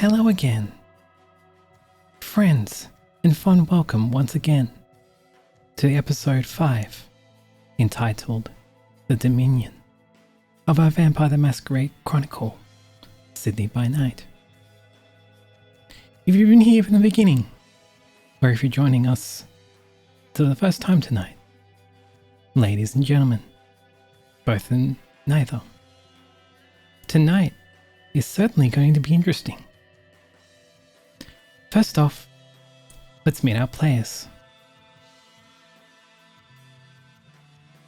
Hello again, friends, and fond welcome once again to episode 5, entitled The Dominion of our Vampire the Masquerade Chronicle, Sydney by Night. If you've been here from the beginning, or if you're joining us for the first time tonight, ladies and gentlemen, both and neither, tonight is certainly going to be interesting. First off, let's meet our players.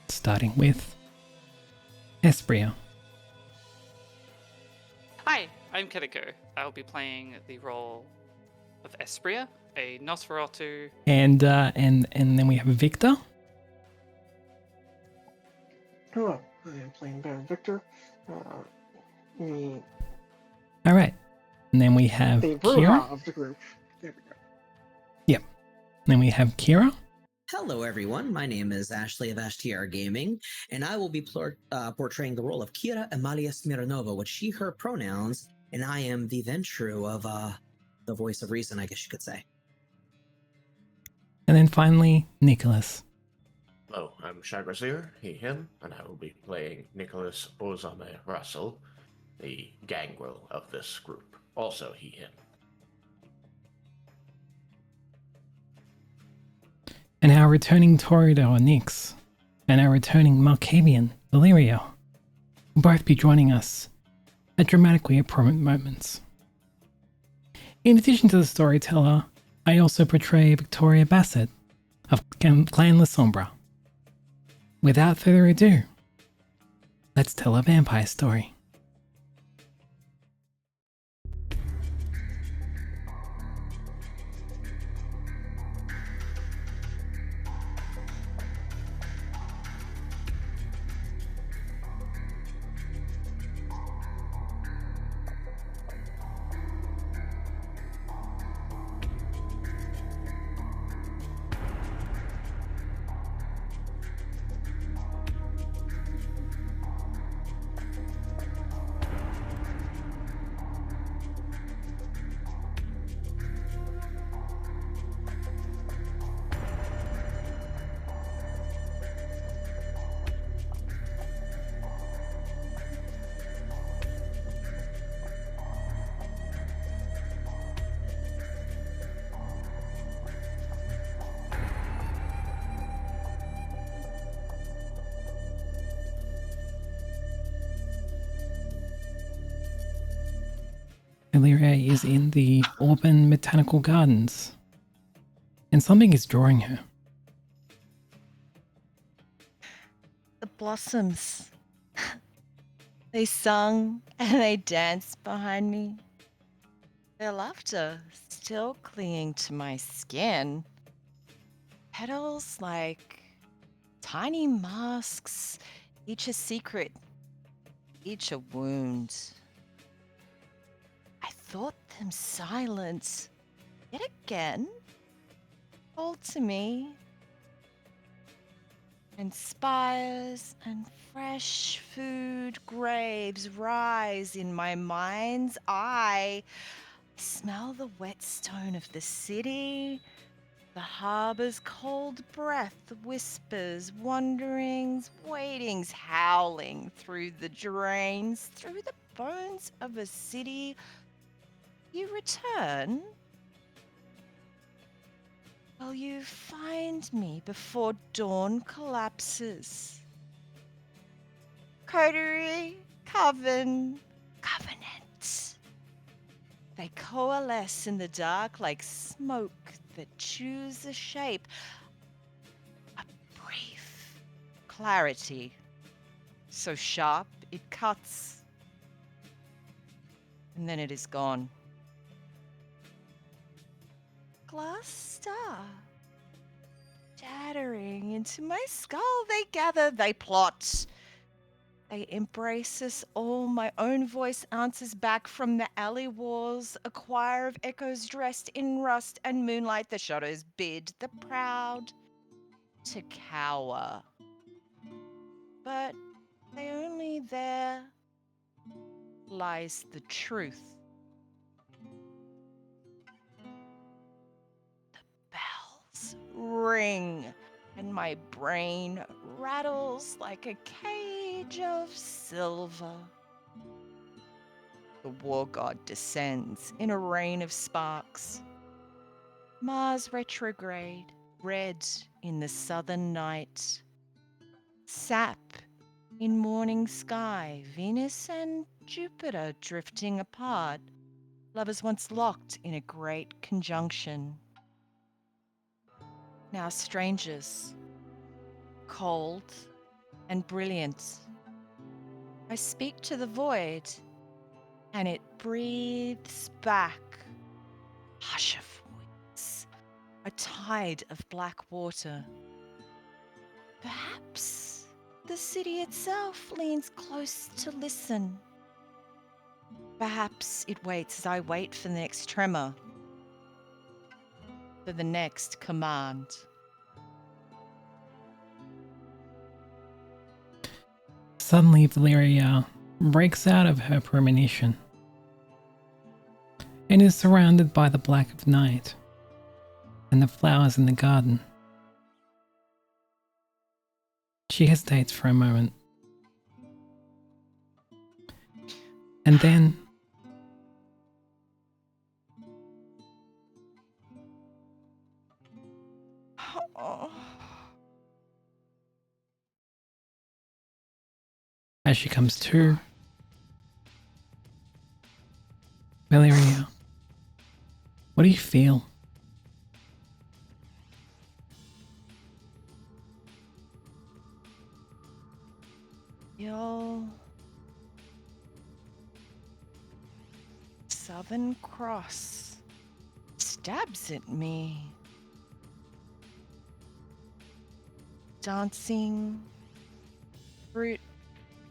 Starting with Espria. Hi, I'm Kiriko. I'll be playing the role of Espria, a Nosferatu. And then we have Victor. Hello, I am playing Baron Victor. The All right. And then we have Kira. Bruja of the group. There we go. Yep. Then we have Kira. Hello, everyone. My name is Ashley of STR Gaming, and I will be portraying the role of Kira Amalia Smirnova with she, her pronouns, and I am the then true of the voice of reason, I guess you could say. And then finally, Nicholas. Hello, I'm Shagrazier, he, him, and I will be playing Nicholas Ozame Russell, the gangrel of this group. Also he, him. And our returning Toreador, Nix, and our returning Malkavian, Valerio, will both be joining us at dramatically appropriate moments. In addition to the storyteller, I also portray Victoria Bassett of Clan La Sombra. Without further ado, let's tell a vampire story. Valeria is in the Auburn Botanical Gardens, and something is drawing her. The blossoms. They sung and they danced behind me. Their laughter still clinging to my skin. Petals like tiny masks, each a secret, each a wound. I thought them silent, yet again, told to me. And spires and fresh food graves rise in my mind's eye. I smell the whetstone of the city, the harbor's cold breath, whispers, wanderings, waitings, howling through the drains, through the bones of a city. You return? Will you find me before dawn collapses? Coterie, covenant. They coalesce in the dark like smoke that chews a shape. A brief clarity, so sharp it cuts, and then it is gone. Glass star, shattering into my skull, they gather, they plot. They embrace us all. My own voice answers back from the alley walls, a choir of echoes dressed in rust and moonlight. The shadows bid the proud to cower. But they only there lies the truth. whispering, and my brain rattles like a cage of silver. The war god descends in a rain of sparks. Mars retrograde, red in the southern night. Sap in morning sky, Venus and Jupiter drifting apart. Lovers once locked in a great conjunction. Now strangers, cold and brilliant. I speak to the void, and it breathes back. Hush of winds, a tide of black water. Perhaps the city itself leans close to listen. Perhaps it waits as I wait for the next tremor, for the next command. Suddenly, Valeria breaks out of her premonition and is surrounded by the black of night and the flowers in the garden. She hesitates for a moment, and then Oh. as she comes to, Valeria, what do you feel? Your Southern Cross stabs at me. Dancing, fruit,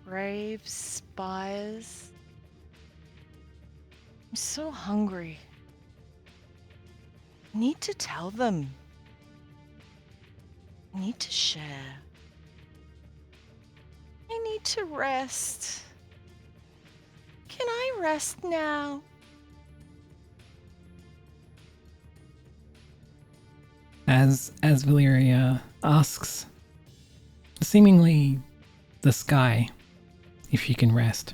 graves, spires. I'm so hungry. I need to tell them. I need to share. I need to rest. Can I rest now? As Valeria asks, seemingly the sky, if she can rest.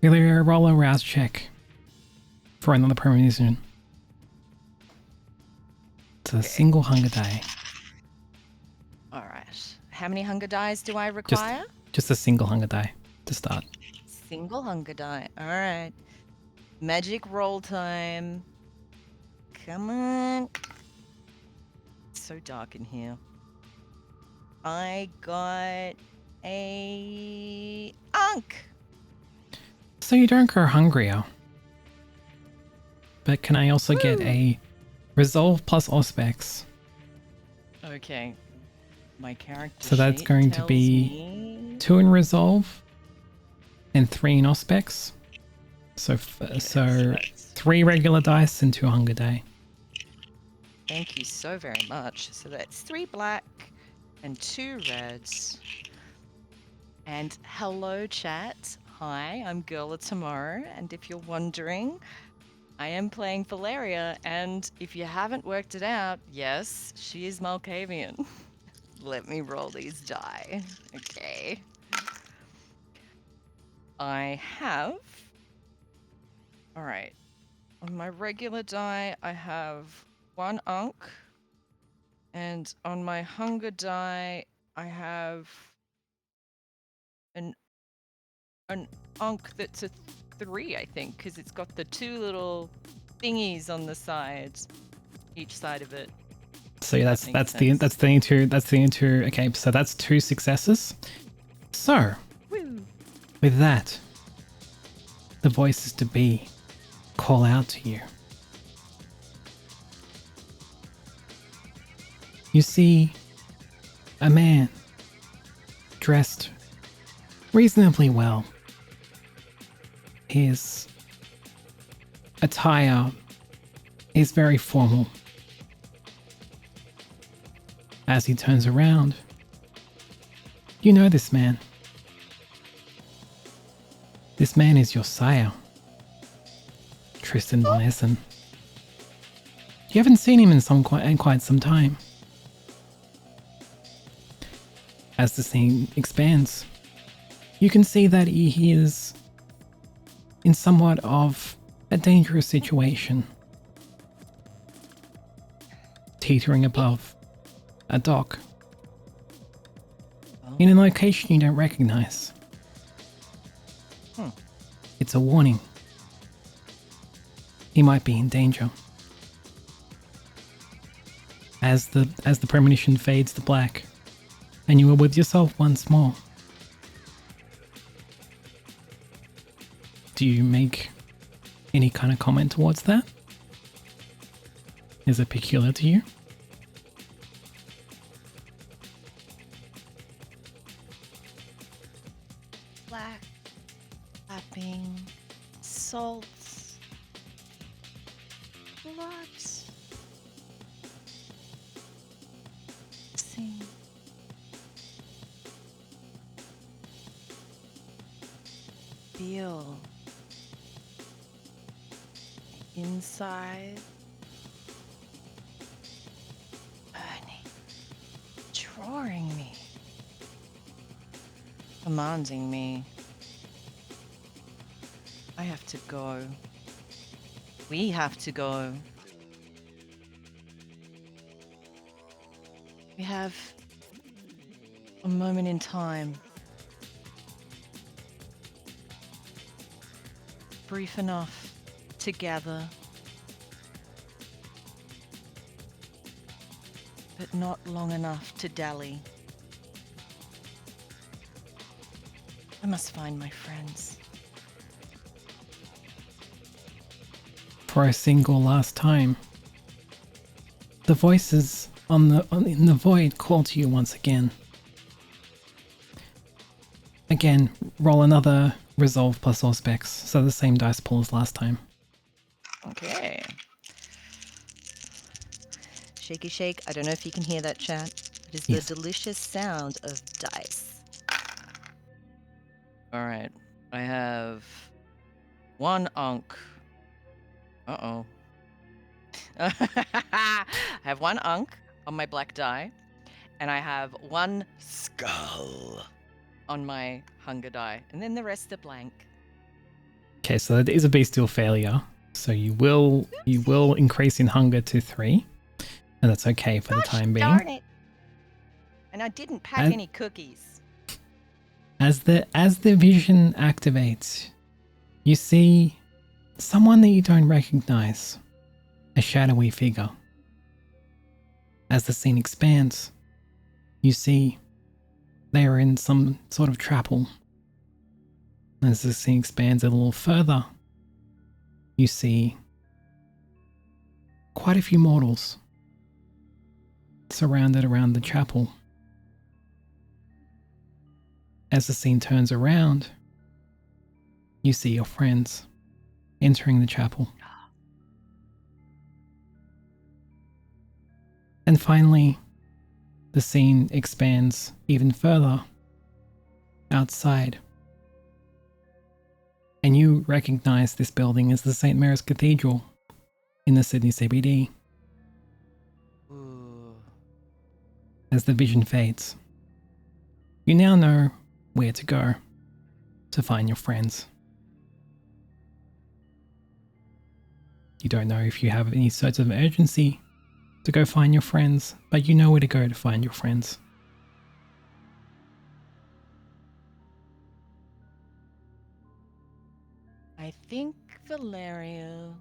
Valeria, roll a rouse check for another premonition. It's a single hunger die. All right. How many hunger dies do I require? Just a single hunger die to start. Single hunger die. All right. Magic roll time. Come on. It's so dark in here. I got a unk. So you don't grow hungrier. But can I also get a resolve plus auspex? Okay. My character So that's sheet going to tells be me- 2 in resolve and 3 in auspex. So that's- 3 regular dice and 2 hunger die. Thank you so very much. So that's 3 black and 2 reds. And hello, chat. Hi, I'm Girl of Tomorrow. And if you're wondering, I am playing Valeria. And if you haven't worked it out, yes, she is Malkavian. Let me roll these die. Okay. I have. All right. On my regular die, I have 1 unk. And on my hunger die, I have an unk that's a 3, I think, because it's got the 2 little thingies on the sides, each side of it. So That makes sense. that's the into okay, so that's 2 successes. So Woo! with that, the voices to be call out to you. You see a man dressed reasonably well. His attire is very formal. As he turns around, you know this man. This man is your sire, Tristan von Essen. You haven't seen him in quite some time. As the scene expands, you can see that he is in somewhat of a dangerous situation, teetering above a dock in a location you don't recognize. It's a warning. He might be in danger. As the premonition fades to black, and you are with yourself once more, do you make any kind of comment towards that? Is it peculiar to you? Black, lapping, salt, blood. See. Feel the inside burning, drawing me, commanding me. I have to go. We have to go. We have a moment in time. Brief enough to gather, but not long enough to dally. I must find my friends. For a single last time, the voices in the void call to you once again. Again, roll another resolve plus auspex, so the same dice pool as last time. Okay. Shaky shake. I don't know if you can hear that, chat. It is Yes. the delicious sound of dice. All right. I have one unk. Uh-oh. I have one unk on my black die, and I have one skull on my hunger die, and then the rest are blank. Okay, so that is a bestial failure. So you will increase in hunger to 3, and that's okay for the time being. Darn it! And I didn't pack And- any cookies. As the vision activates, you see someone that you don't recognize, a shadowy figure. As the scene expands, you see they are in some sort of chapel. As the scene expands a little further, you see quite a few mortals surrounded around the chapel. As the scene turns around, you see your friends entering the chapel. And finally, the scene expands even further outside. And you recognize this building as the St. Mary's Cathedral in the Sydney CBD. Ooh. As the vision fades, you now know where to go to find your friends. You don't know if you have any sort of urgency to go find your friends, but you know where to go to find your friends. I think Valeria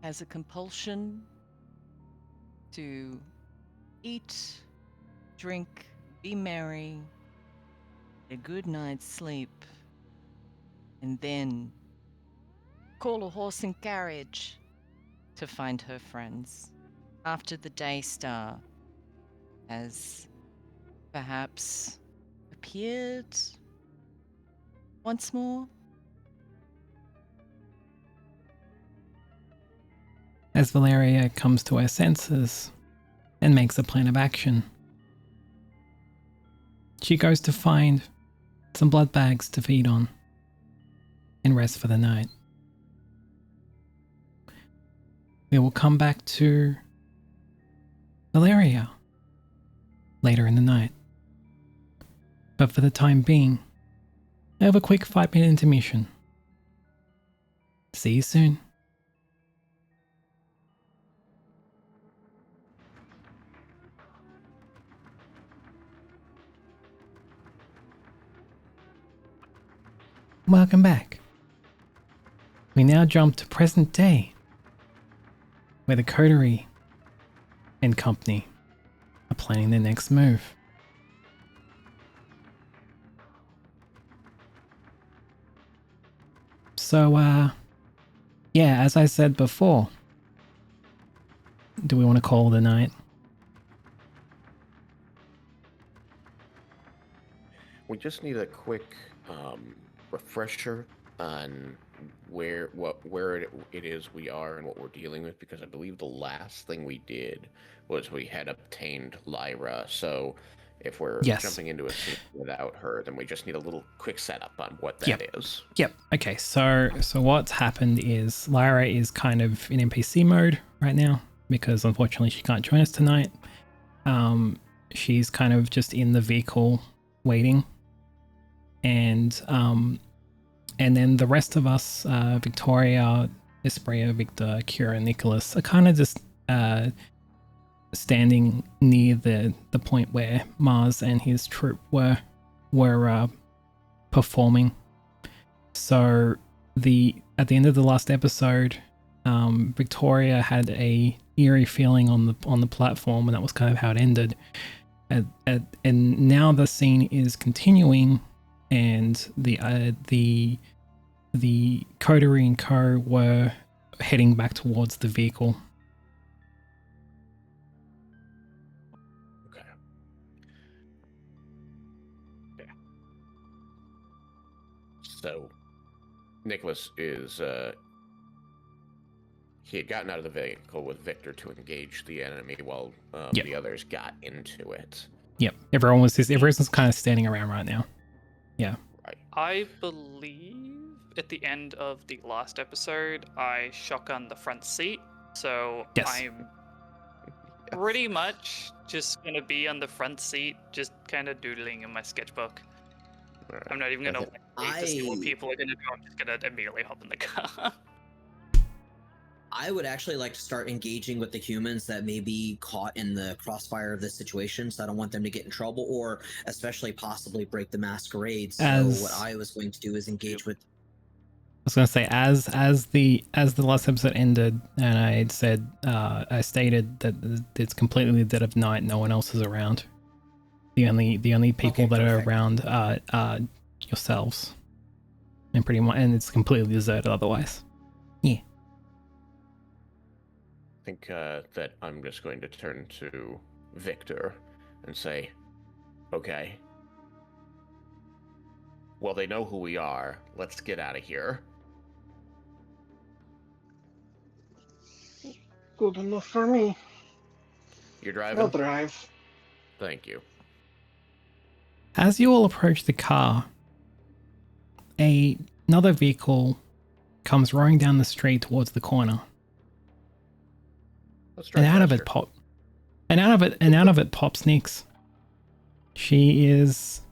has a compulsion to eat, drink, be merry, a good night's sleep, and then call a horse and carriage to find her friends after the day star has perhaps appeared once more. As Valeria comes to her senses and makes a plan of action, she goes to find some blood bags to feed on and rest for the night. we will come back to Valeria later in the night. But for the time being, I have a quick 5-minute intermission. See you soon. Welcome back. We now jump to present day, where the coterie and company are planning their next move. So, yeah, as I said before, do we want to call it a night? We just need a quick refresher on where it is we are and what we're dealing with, because I believe the last thing we did was we had obtained Lyra. So if we're jumping into a scene without her, then we just need a little quick setup on what that is. Yep. Okay. So what's happened is Lyra is kind of in NPC mode right now because unfortunately she can't join us tonight. She's kind of just in the vehicle waiting, and then the rest of us, Victoria, Espria, Victor, Kira, and Nicholas, are kind of just standing near the point where Mars and his troop were performing. So at the end of the last episode, Victoria had a eerie feeling on the platform, and that was kind of how it ended. And now the scene is continuing, and the coterie and co were heading back towards the vehicle. Okay. Yeah. So Nicholas is he had gotten out of the vehicle with Victor to engage the enemy while the others got into it. Yep. Everyone's kind of standing around right now. Yeah. Right. I believe at the end of the last episode, I shotgunned the front seat, so I'm pretty much just gonna be on the front seat, just kind of doodling in my sketchbook. Right. I'm not even gonna wait to see what people are gonna do. I'm just gonna immediately hop in the car. I would actually like to start engaging with the humans that may be caught in the crossfire of this situation, so I don't want them to get in trouble or especially possibly break the masquerade. So what I was going to do is engage with... I was going to say, as the last episode ended, and I had said, I stated that it's completely dead of night, no one else is around. The only people that are around are yourselves, and pretty much, and it's completely deserted otherwise. Yeah. I think that I'm just going to turn to Victor and say, okay, well, they know who we are. Let's get out of here. Good enough for me. You're driving? I'll drive. Thank you. As you all approach the car, another vehicle comes roaring down the street towards the corner. And out of it pops Nyx. She is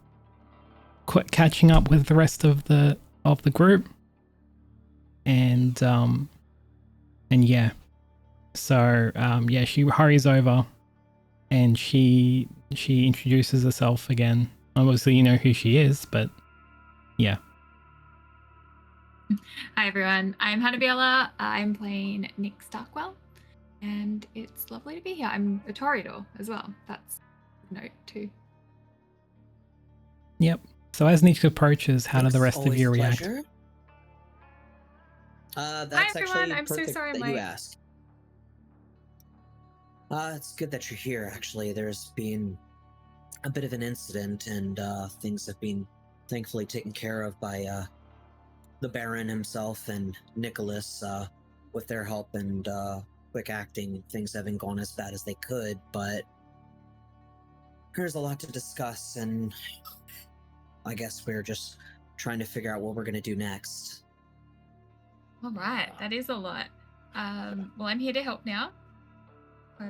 catching up with the rest of the group, and yeah. So she hurries over, and she introduces herself again. Obviously, you know who she is, but yeah. Hi everyone, I'm Hannah. I'm playing Nick Starkwell, and it's lovely to be here. I'm a Toreador as well. That's a note too. Yep. So as Nick approaches, how do the rest of you react? That's Hi everyone, actually I'm so perfect sorry, that Mike. you asked. It's good that you're here, actually. There's been a bit of an incident, and things have been thankfully taken care of by the Baron himself and Nicholas. With their help and quick acting, things haven't gone as bad as they could, but there's a lot to discuss, and I guess we're just trying to figure out what we're going to do next. All right, that is a lot. Well, I'm here to help now.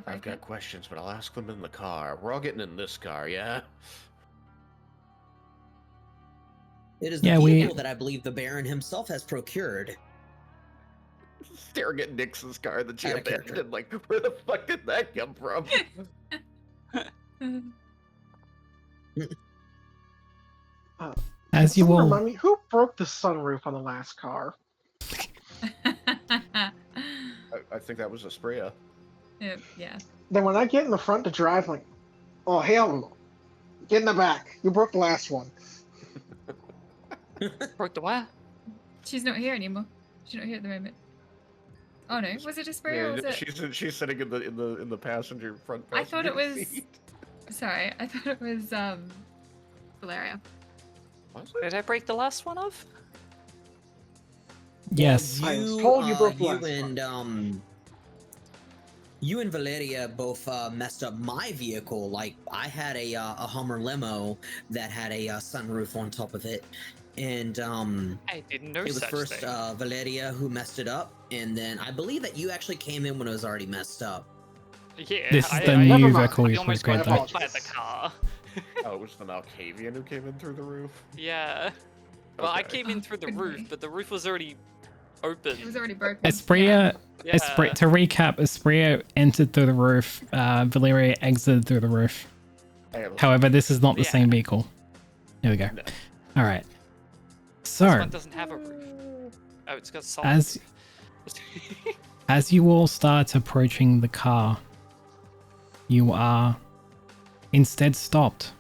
I've got questions, but I'll ask them in the car. We're all getting in this car, yeah? It is the vehicle that I believe the Baron himself has procured. Staring at Nix's car that she abandoned, like, where the fuck did that come from? As you will remind me, who broke the sunroof on the last car? I think that was Aspria. Yeah. Then when I get in the front to drive, like, oh hell no. Get in the back. You broke the last one. Broke the what? She's not here anymore. She's not here at the moment. Oh no, was it Aspria or was it? She's sitting in the passenger front. I thought it was. Seat. Sorry, I thought it was Valeria. Did I break the last one off? Yes. I was told you broke the last one. You and Valeria both messed up my vehicle. Like, I had a Hummer limo that had a sunroof on top of it. And I didn't know it was such first thing. Valeria who messed it up. And then I believe that you actually came in when it was already messed up. Yeah, This is the new vehicle you almost should got grab hit by the car. Oh, it was the Malkavian who came in through the roof? Yeah. Well, I Okay. came in through the roof, but the roof was already open. It was already broken. Aspria, Yeah. to recap, Aspria entered through the roof, Valeria exited through the roof. However, this is not the same vehicle. There we go. No. All right. This So, one doesn't have a roof. Oh, it's got solid. as you all start approaching the car, you are instead stopped.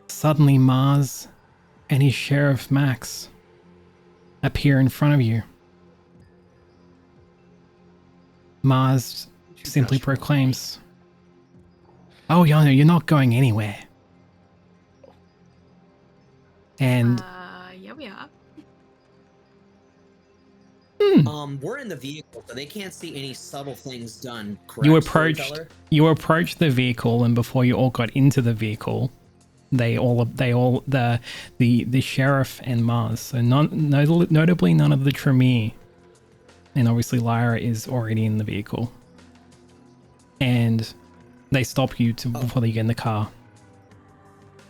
Suddenly, Mars and his Sheriff Max appear in front of you. Mars simply proclaims, "Oh, Yano, you're not going anywhere." And Yeah, we are. We're in the vehicle, so they can't see any subtle things done. Correct, you storyteller? approached the vehicle, and before you all got into the vehicle, the sheriff and Mars, so notably none of the Tremere, and obviously Lyra is already in the vehicle, and they stop you before they get in the car.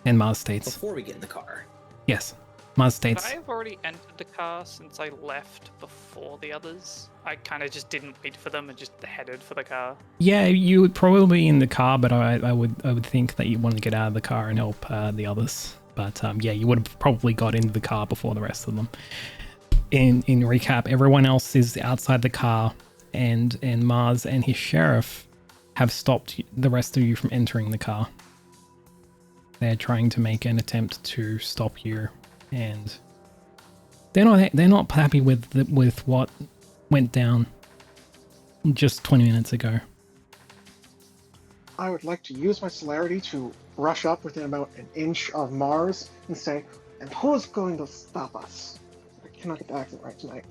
And Mars states, Before we get in the car. yes, Mars Could states, I have already entered the car since I left before the others? I kind of just didn't wait for them and just headed for the car. yeah, you would probably be in the car, but I would think that you want to get out of the car and help the others. But yeah, you would have probably got into the car before the rest of them. In recap, everyone else is outside the car, and Mars and his sheriff have stopped the rest of you from entering the car. They're trying to make an attempt to stop you, and they're not happy with what went down just 20 minutes ago. I would like to use my celerity to rush up within about an inch of Mars and say, "And who's going to stop us?" I cannot get the accent right tonight.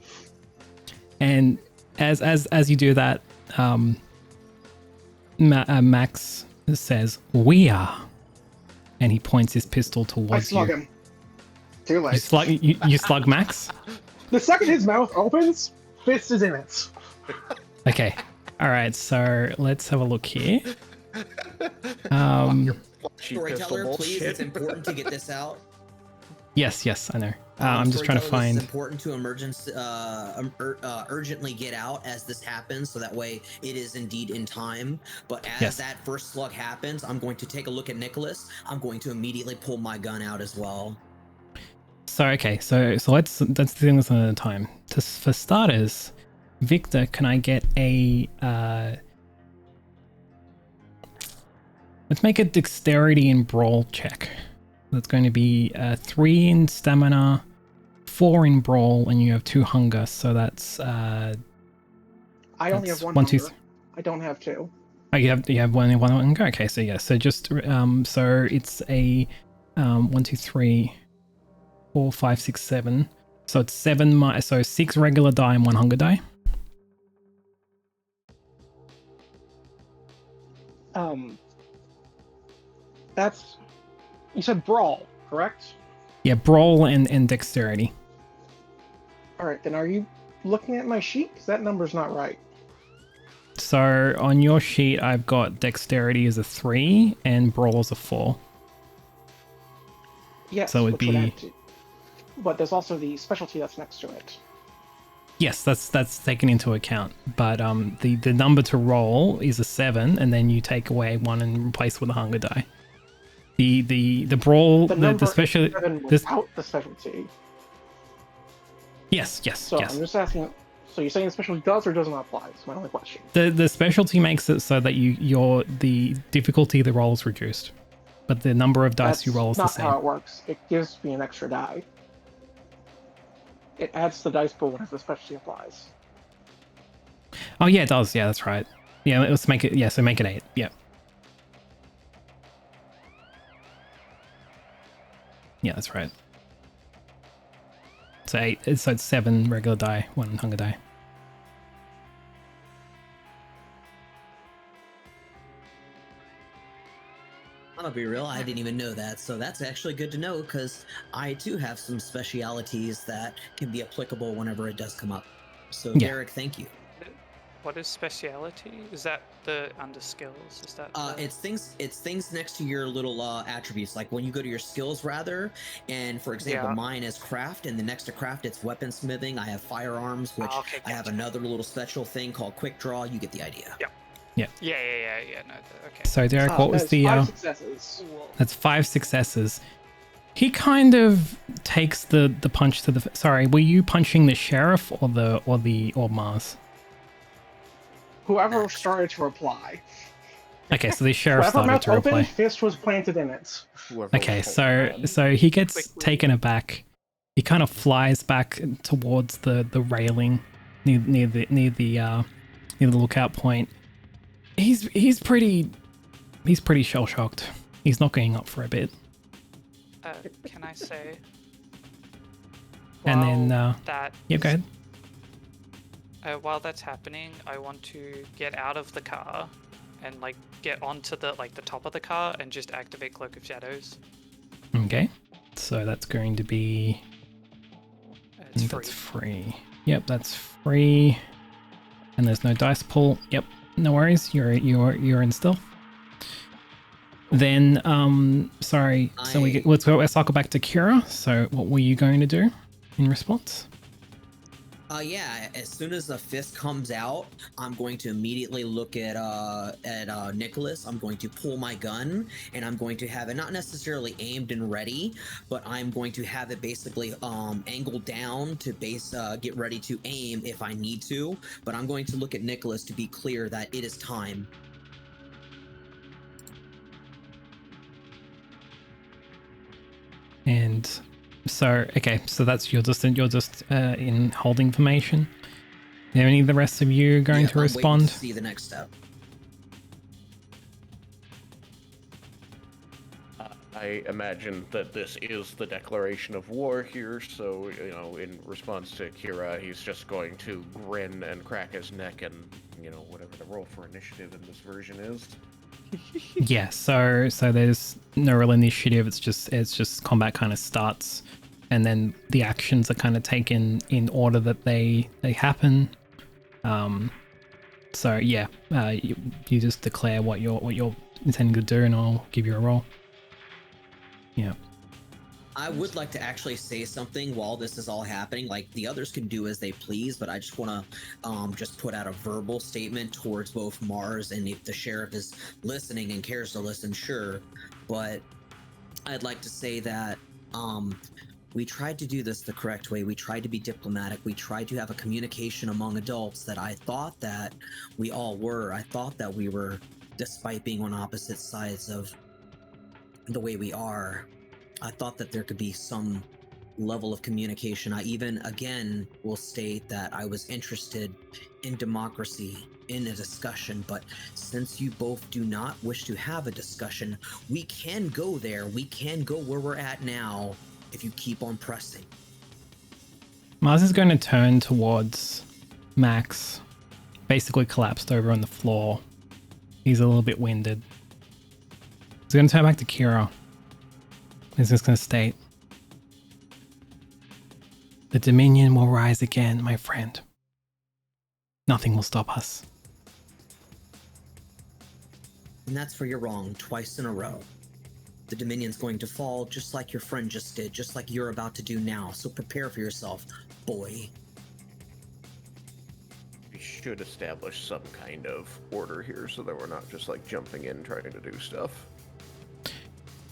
And as you do that, Max says, "We are," and he points his pistol I towards slug you. him. Too late. You slug Max? The second his mouth opens, fist is in it. Okay. All right. So let's have a look here. Storyteller, please, it's important to get this out. Yes, I know. I'm just trying to find. It's important to urgently get out as this happens, so that way it is indeed in time. But as that first slug happens, I'm going to take a look at Nicholas. I'm going to immediately pull my gun out as well. So okay, so let's do this another time. For starters, Victor, can I get a let's make a dexterity and brawl check. That's going to be 3 in stamina, 4 in brawl, and you have 2 hunger. So that's I only have one one, two, hunger. I don't have 2. Oh, you have one hunger. Okay, so yeah, so just so it's a 1, 2, 3, 4, 5, 6, 7. So it's 7 so 6 regular die and 1 hunger die. That's, you said brawl, correct? Yeah, brawl and dexterity. All right, then are you looking at my sheet? 'Cause that number's not right. So on your sheet, I've got dexterity as a 3 and brawl as a 4. Yes, So it'd which would be- add to. But there's also the specialty that's next to it. Yes, that's taken into account. But the number to roll is a 7, and then you take away 1 and replace with a hunger die. The brawl, the special. Without the specialty. Yes. So I'm just asking. So you're saying the specialty does or does not apply? That's my only question. The specialty makes it so that the difficulty of the roll is reduced, but the number of dice you roll is the That's same. not how it works. It gives me an extra die. It adds to the dice pool whenever the specialty applies. Oh yeah, it does. Yeah, that's right. Yeah, let's make it. Yeah, so make it 8. Yeah. Yeah, that's right. So 8. So it's 7 regular die, 1 hunger die. I'm gonna be real, I didn't even know that, so that's actually good to know because I too have some specialities that can be applicable whenever it does come up. So Yeah. Derek, thank you. What is speciality? Is that the under skills? Is that It's things next to your little attributes, like when you go to your skills rather, and for example, Yeah. mine is craft, and the next to craft it's weaponsmithing. I have firearms, which okay, I have gotcha. another little special thing called quick draw. You get the idea. Yeah. No, okay. So Derek, what was That's the? 5 successes. That's 5 successes. He kind of takes the punch to the. Sorry, were you punching the sheriff or Mars? Whoever started to reply. Okay, so the sheriff Whoever started mouth to opened, reply. fist was planted in it. Whoever Okay, was holding so on. he gets Quickly. taken aback. He kind of flies back towards the railing near the lookout point. He's pretty shell shocked. He's not getting up for a bit. Can I say? And then, while that Yeah, go ahead. while that's happening, I want to get out of the car and like get onto the top of the car and just activate Cloak of Shadows. Okay, so that's going to be. It's free. That's free. Yep, that's free. And there's no dice pull. Yep, no worries. You're in stealth. Then, sorry. So let's circle back to Kira. So, what were you going to do in response? Yeah, as soon as the fist comes out, I'm going to immediately look at Nicholas. I'm going to pull my gun, and I'm going to have it not necessarily aimed and ready, but I'm going to have it basically angled down to get ready to aim if I need to. But I'm going to look at Nicholas to be clear that it is time. And so, okay, so that's you're just in holding formation. Are any of the rest of you going to I'm waiting respond? to see the next step. I imagine that this is the declaration of war here, so, in response to Kira, he's just going to grin and crack his neck and, whatever the roll for initiative in this version is. Yeah, so there's no real initiative. It's just combat kind of starts, and then the actions are kind of taken in order that they happen. So yeah, you just declare what you're intending to do, and I'll give you a roll. Yeah. I would like to actually say something while this is all happening. Like, the others can do as they please, but I just want to just put out a verbal statement towards both Mars, and if the sheriff is listening and cares to listen, sure. But I'd like to say that we tried to do this the correct way. We tried to be diplomatic. We tried to have a communication among adults that I thought that we all were. I thought that we were, despite being on opposite sides of the way we are, I thought that there could be some level of communication. I even, again, will state that I was interested in democracy, in a discussion, but since you both do not wish to have a discussion, we can go there. We can go where we're at now if you keep on pressing. Mars is going to turn towards Max, basically collapsed over on the floor. He's a little bit winded. He's going to turn back to Kira. He's just going to state, "The Dominion will rise again, my friend. Nothing will stop us. And that's for your wrong twice in a row. The Dominion's going to fall just like your friend just did, just like you're about to do now. So prepare for yourself, boy. We should establish some kind of order here so that we're not just like jumping in trying to do stuff.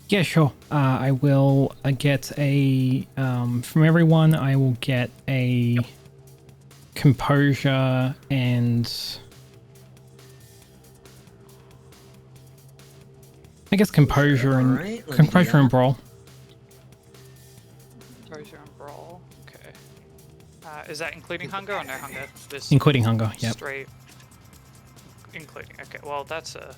Yeah, sure. I will get a from everyone. I will get a composure and I guess composure and Alright, let me do composure that. and brawl. Composure and brawl. Okay. Is that including hunger or no hunger? This Including hunger, yep. Straight. Including. Okay. Well, that's a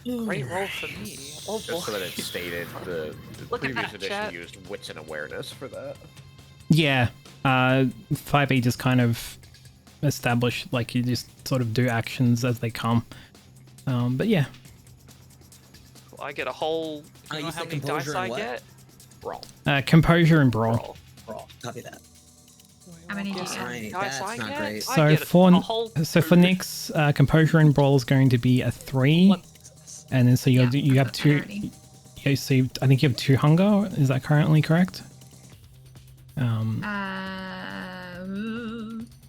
great roll for me. Oh boy. Just so that it's stated, the Look at previous that, edition chat. used wits and awareness for that. Yeah. 5e just kind of establish like you just sort of do actions as they come. But yeah. Well, I get a whole. You know you how said many composure dice I and what? get? Brawl. Composure and brawl. Brawl. Brawl. Copy that. How many do you Guess get? how many Alright, dice that's I not get? great. I So get for a whole two. Nick's composure and brawl is going to be a 3, One success. and then so you Yeah, you have I've got that 2. already. Yeah, so I think you have 2 hunger. Is that currently correct?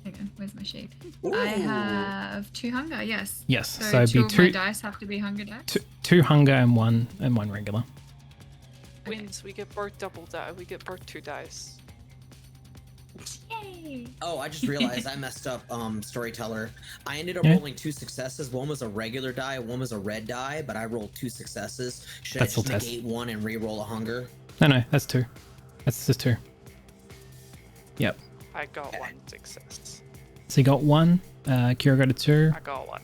Hang on, where's my sheet? I Ooh. have 2 hunger, yes. Yes. So, So it'd 2 be of my 2 dice have to be hunger dice. two hunger and one regular. Wins. We get both double die. We get both 2 dice. Yay! Oh, I just realized I messed up, storyteller. I ended up Yeah. rolling 2 successes. One was a regular die, one was a red die, but I rolled 2 successes. Should That's I just still test. negate one and re-roll a hunger? No, that's 2. That's just 2. Yep. I got 1 success. So you got 1. Kira got a 2. I got 1.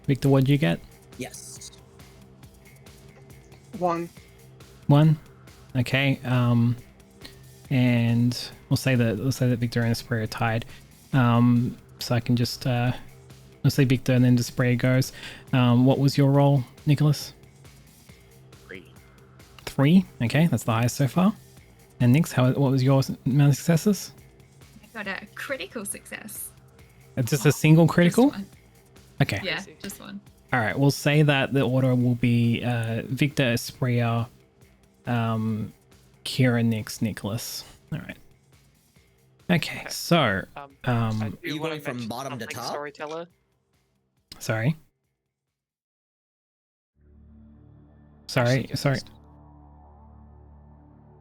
Victor, what did you get? Yes. 1. 1. Okay. And we'll say that Victor and Esprit are tied. So I can just let's say Victor and then Esprit goes. What was your roll, Nicholas? 3. 3. Okay, that's the highest so far. And Nix, what was your amount of successes? I got a critical success. Just a single Just critical? one. Okay. Yeah, Easy. just one. All right. We'll say that the order will be Victor, Esprit, Kira, Nix, Nicholas. All right. Okay. So, I Are do you wanna going from mention bottom to something, top? Storyteller. sorry. Sorry.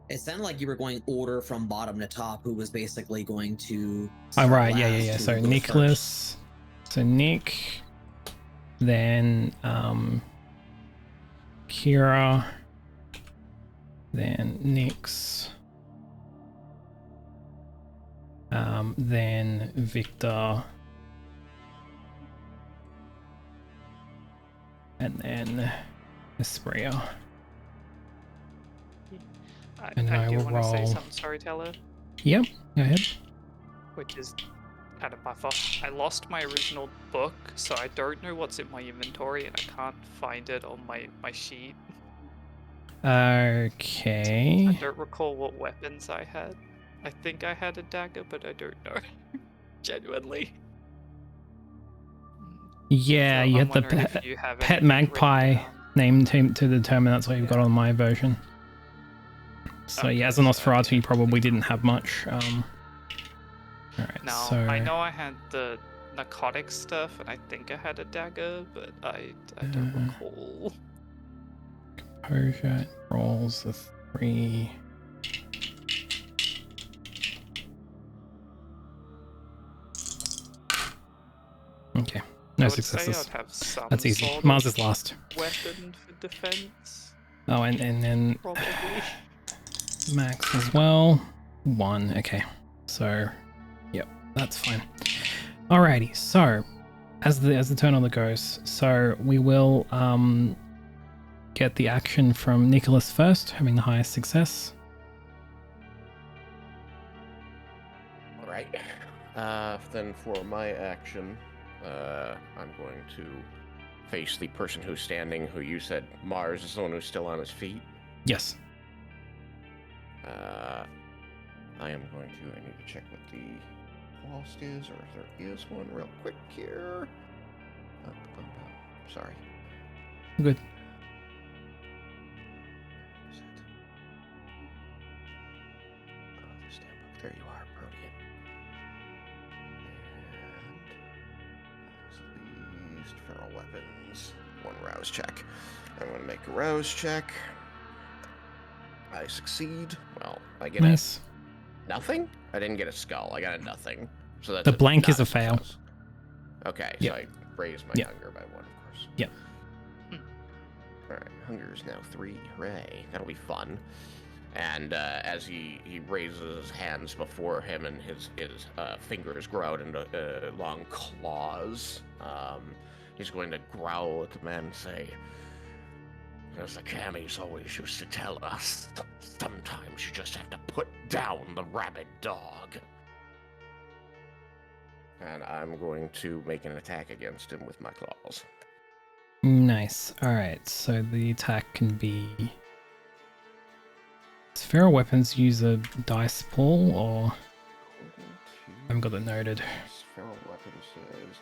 It sounded like you were going order from bottom to top, who was basically going to. Oh, start right. Yeah. last, who So would go Nicholas. So Nick. Then Kira. Then Nix. Then Victor. And then Esprit. And I do will want to say roll- something, Storyteller, Yep. Go ahead. which is kind of my fault. I lost my original book, so I don't know what's in my inventory, and I can't find it on my sheet. Okay. I don't recall what weapons I had. I think I had a dagger, but I don't know. Genuinely. Yeah, So you I'm had the wondering if you have pet anything magpie written down. name to determine. That's what you've got on my version. So yeah, as a Okay, so Nosferatu, you probably didn't have much. All right. Now, So I know I had the narcotic stuff, and I think I had a dagger, but I don't recall. Composure rolls a 3. Okay. No I would say successes. I'd have some That's easy. sort Mars of is last. weapon for defense, Oh, and then probably. Max as well. 1. Okay. So, yep, that's fine. Alrighty. So, as the turn order goes, so we will get the action from Nicholas first, having the highest success. All right. Then for my action, I'm going to face the person who's standing, who you said Mars is the one who's still on his feet. Yes. I am going to. I need to check what the lost is, or if there is one real quick here. Sorry. Good. Is it? Oh, the stamp book. There you are, Protean. And least feral weapons. 1 rouse check. I'm going to make a rouse check. I succeed. Well, I get nothing? I didn't get a skull. I got a nothing. So that's the blank is a success. fail. Okay, Yep. so I raised my hunger by 1, of course. Yep. Alright, hunger is now 3. Hooray. That'll be fun. And as he raises his hands before him and his fingers grow out into long claws, he's going to growl at the man and say, as the Cammies always used to tell us, sometimes you just have to put down the rabid dog. And I'm going to make an attack against him with my claws. Nice. Alright, so the attack can be... Does feral weapons use a dice pool, or... I haven't got it noted. Feral weapon says,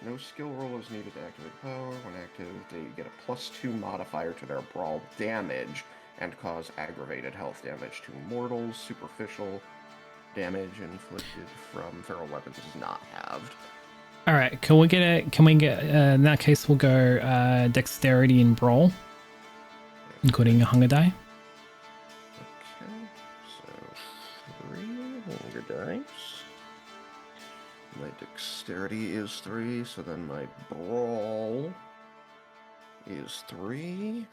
no skill roll is needed to activate power. When active, they get a +2 modifier to their brawl damage and cause aggravated health damage to mortals. Superficial damage inflicted from feral weapons is not halved. All right, in that case, we'll go dexterity and brawl, including a hunger die. Okay, so 3 hunger dice. My dexterity is 3, so then my brawl is 3.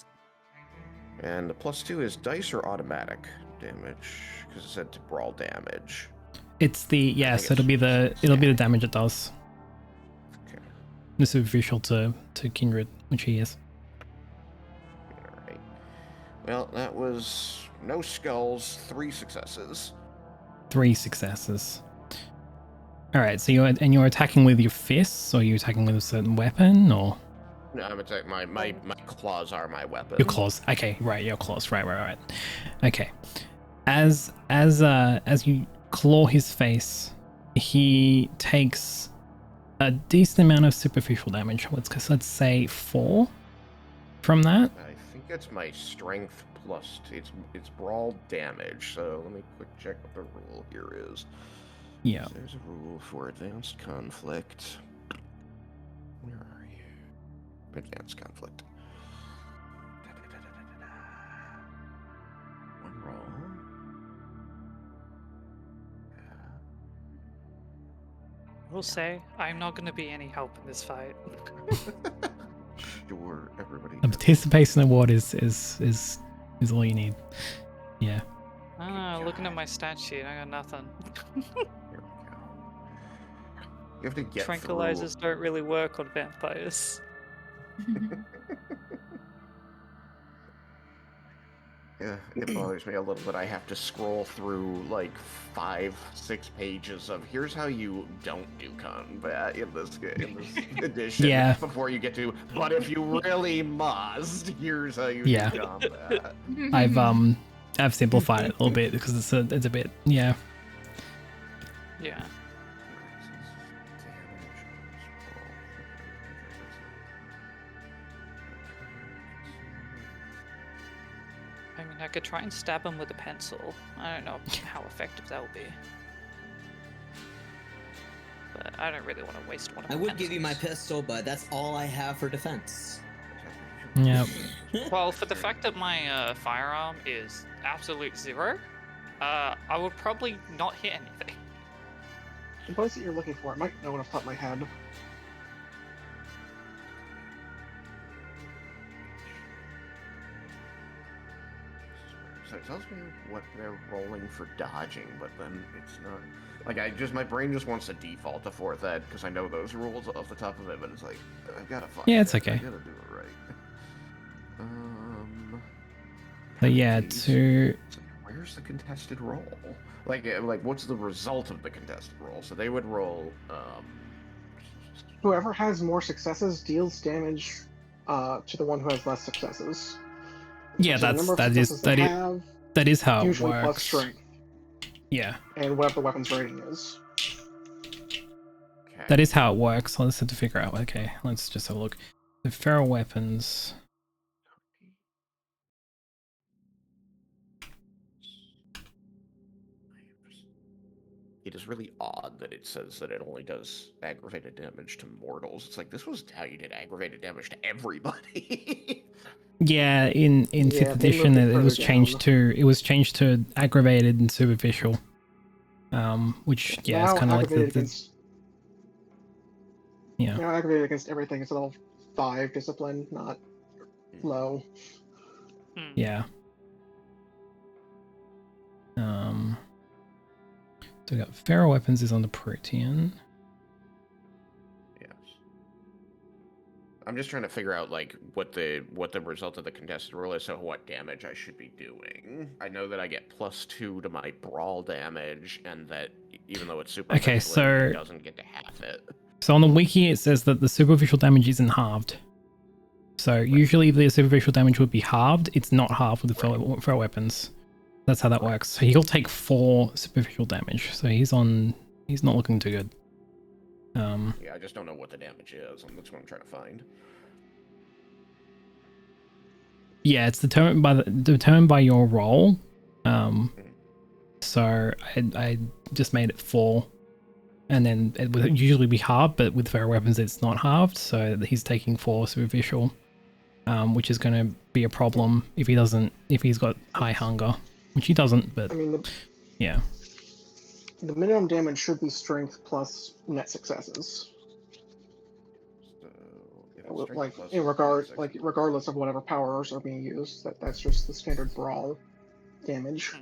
And the +2 is dice or automatic damage, because it said to brawl damage. It's the so it'll be the damage it does. Okay. The superficial to Kindred, which he is. Alright. Well, that was no skulls, 3 successes. 3 successes. Alright, so you're attacking with your fists, or are you attacking with a certain weapon, or? No, I'm attacking my claws are my weapon. Your claws. Okay, right, your claws. Right. Okay. As you claw his face, he takes a decent amount of superficial damage. Let's say 4 from that. I think it's my strength plus it's brawl damage. So let me quick check what the rule here is. Yeah. So there's a rule for advanced conflict. Where are you? Advanced conflict. One roll. I will say, I'm not going to be any help in this fight. Sure, everybody. A participation award is all you need. Yeah. Looking at my stat sheet, I got nothing. Here we go. You have to get Tranquilizers don't really work on vampires. Yeah, it bothers me a little bit. I have to scroll through like 5-6 pages of here's how you don't do combat in this edition. Yeah. Before you get to, but if you really must, here's how you do combat. I've simplified it a little bit because it's a bit Yeah. I mean, I could try and stab him with a pencil. I don't know how effective that will be. But I don't really want to waste one of my I would give you my pencils. pistol, but that's all I have for defense. yeah. Well, for the fact that my firearm is absolute 0, I would probably not hit anything. The place that you're looking for, I might know what off the top of my head. So it tells me what they're rolling for dodging, but then it's not. Like, my brain just wants to default to 4th ed because I know those rules off the top of it, but it's like, I've got to find Yeah, it's it. okay. I gotta do it right. But yeah, penalties. to It's like, where's the contested roll? Like, what's the result of the contested roll? So they would roll, Whoever has more successes deals damage to the one who has less successes. yeah, So the number of that successes they have, is how it usually plus works. strength, Yeah. and whatever the weapon's rating is. that is how it works. I just have to figure out. Okay, let's just have a look. The feral weapons. It is really odd that it says that it only does aggravated damage to mortals. It's like, this was how you did aggravated damage to everybody. Yeah, in Yeah, 5th they edition, moved it it was further changed down. to aggravated and superficial. Which yeah, it's Now kind of like aggravated the against yeah. now aggravated against everything is level 5 discipline, not low. Yeah. So we got feral weapons is on the Protean. Yes. I'm just trying to figure out like what the result of the contested roll is, so what damage I should be doing. I know that I get +2 to my brawl damage, and that even though it's super, Okay, so it doesn't get to half it. So on the wiki it says that the superficial damage isn't halved. So usually the superficial damage would be halved. It's not halved with the feral weapons. That's how that works. So he'll take 4 superficial damage. So he's not looking too good. Yeah, I just don't know what the damage is, and that's what I'm trying to find. Yeah, it's determined by your roll. So I just made it 4, and then it would usually be halved, but with feral weapons it's not halved. So he's taking 4 superficial, which is going to be a problem if he's got high hunger, which he doesn't. But I mean, yeah. The minimum damage should be strength plus net successes. So, regardless of whatever powers are being used, that's just the standard brawl damage.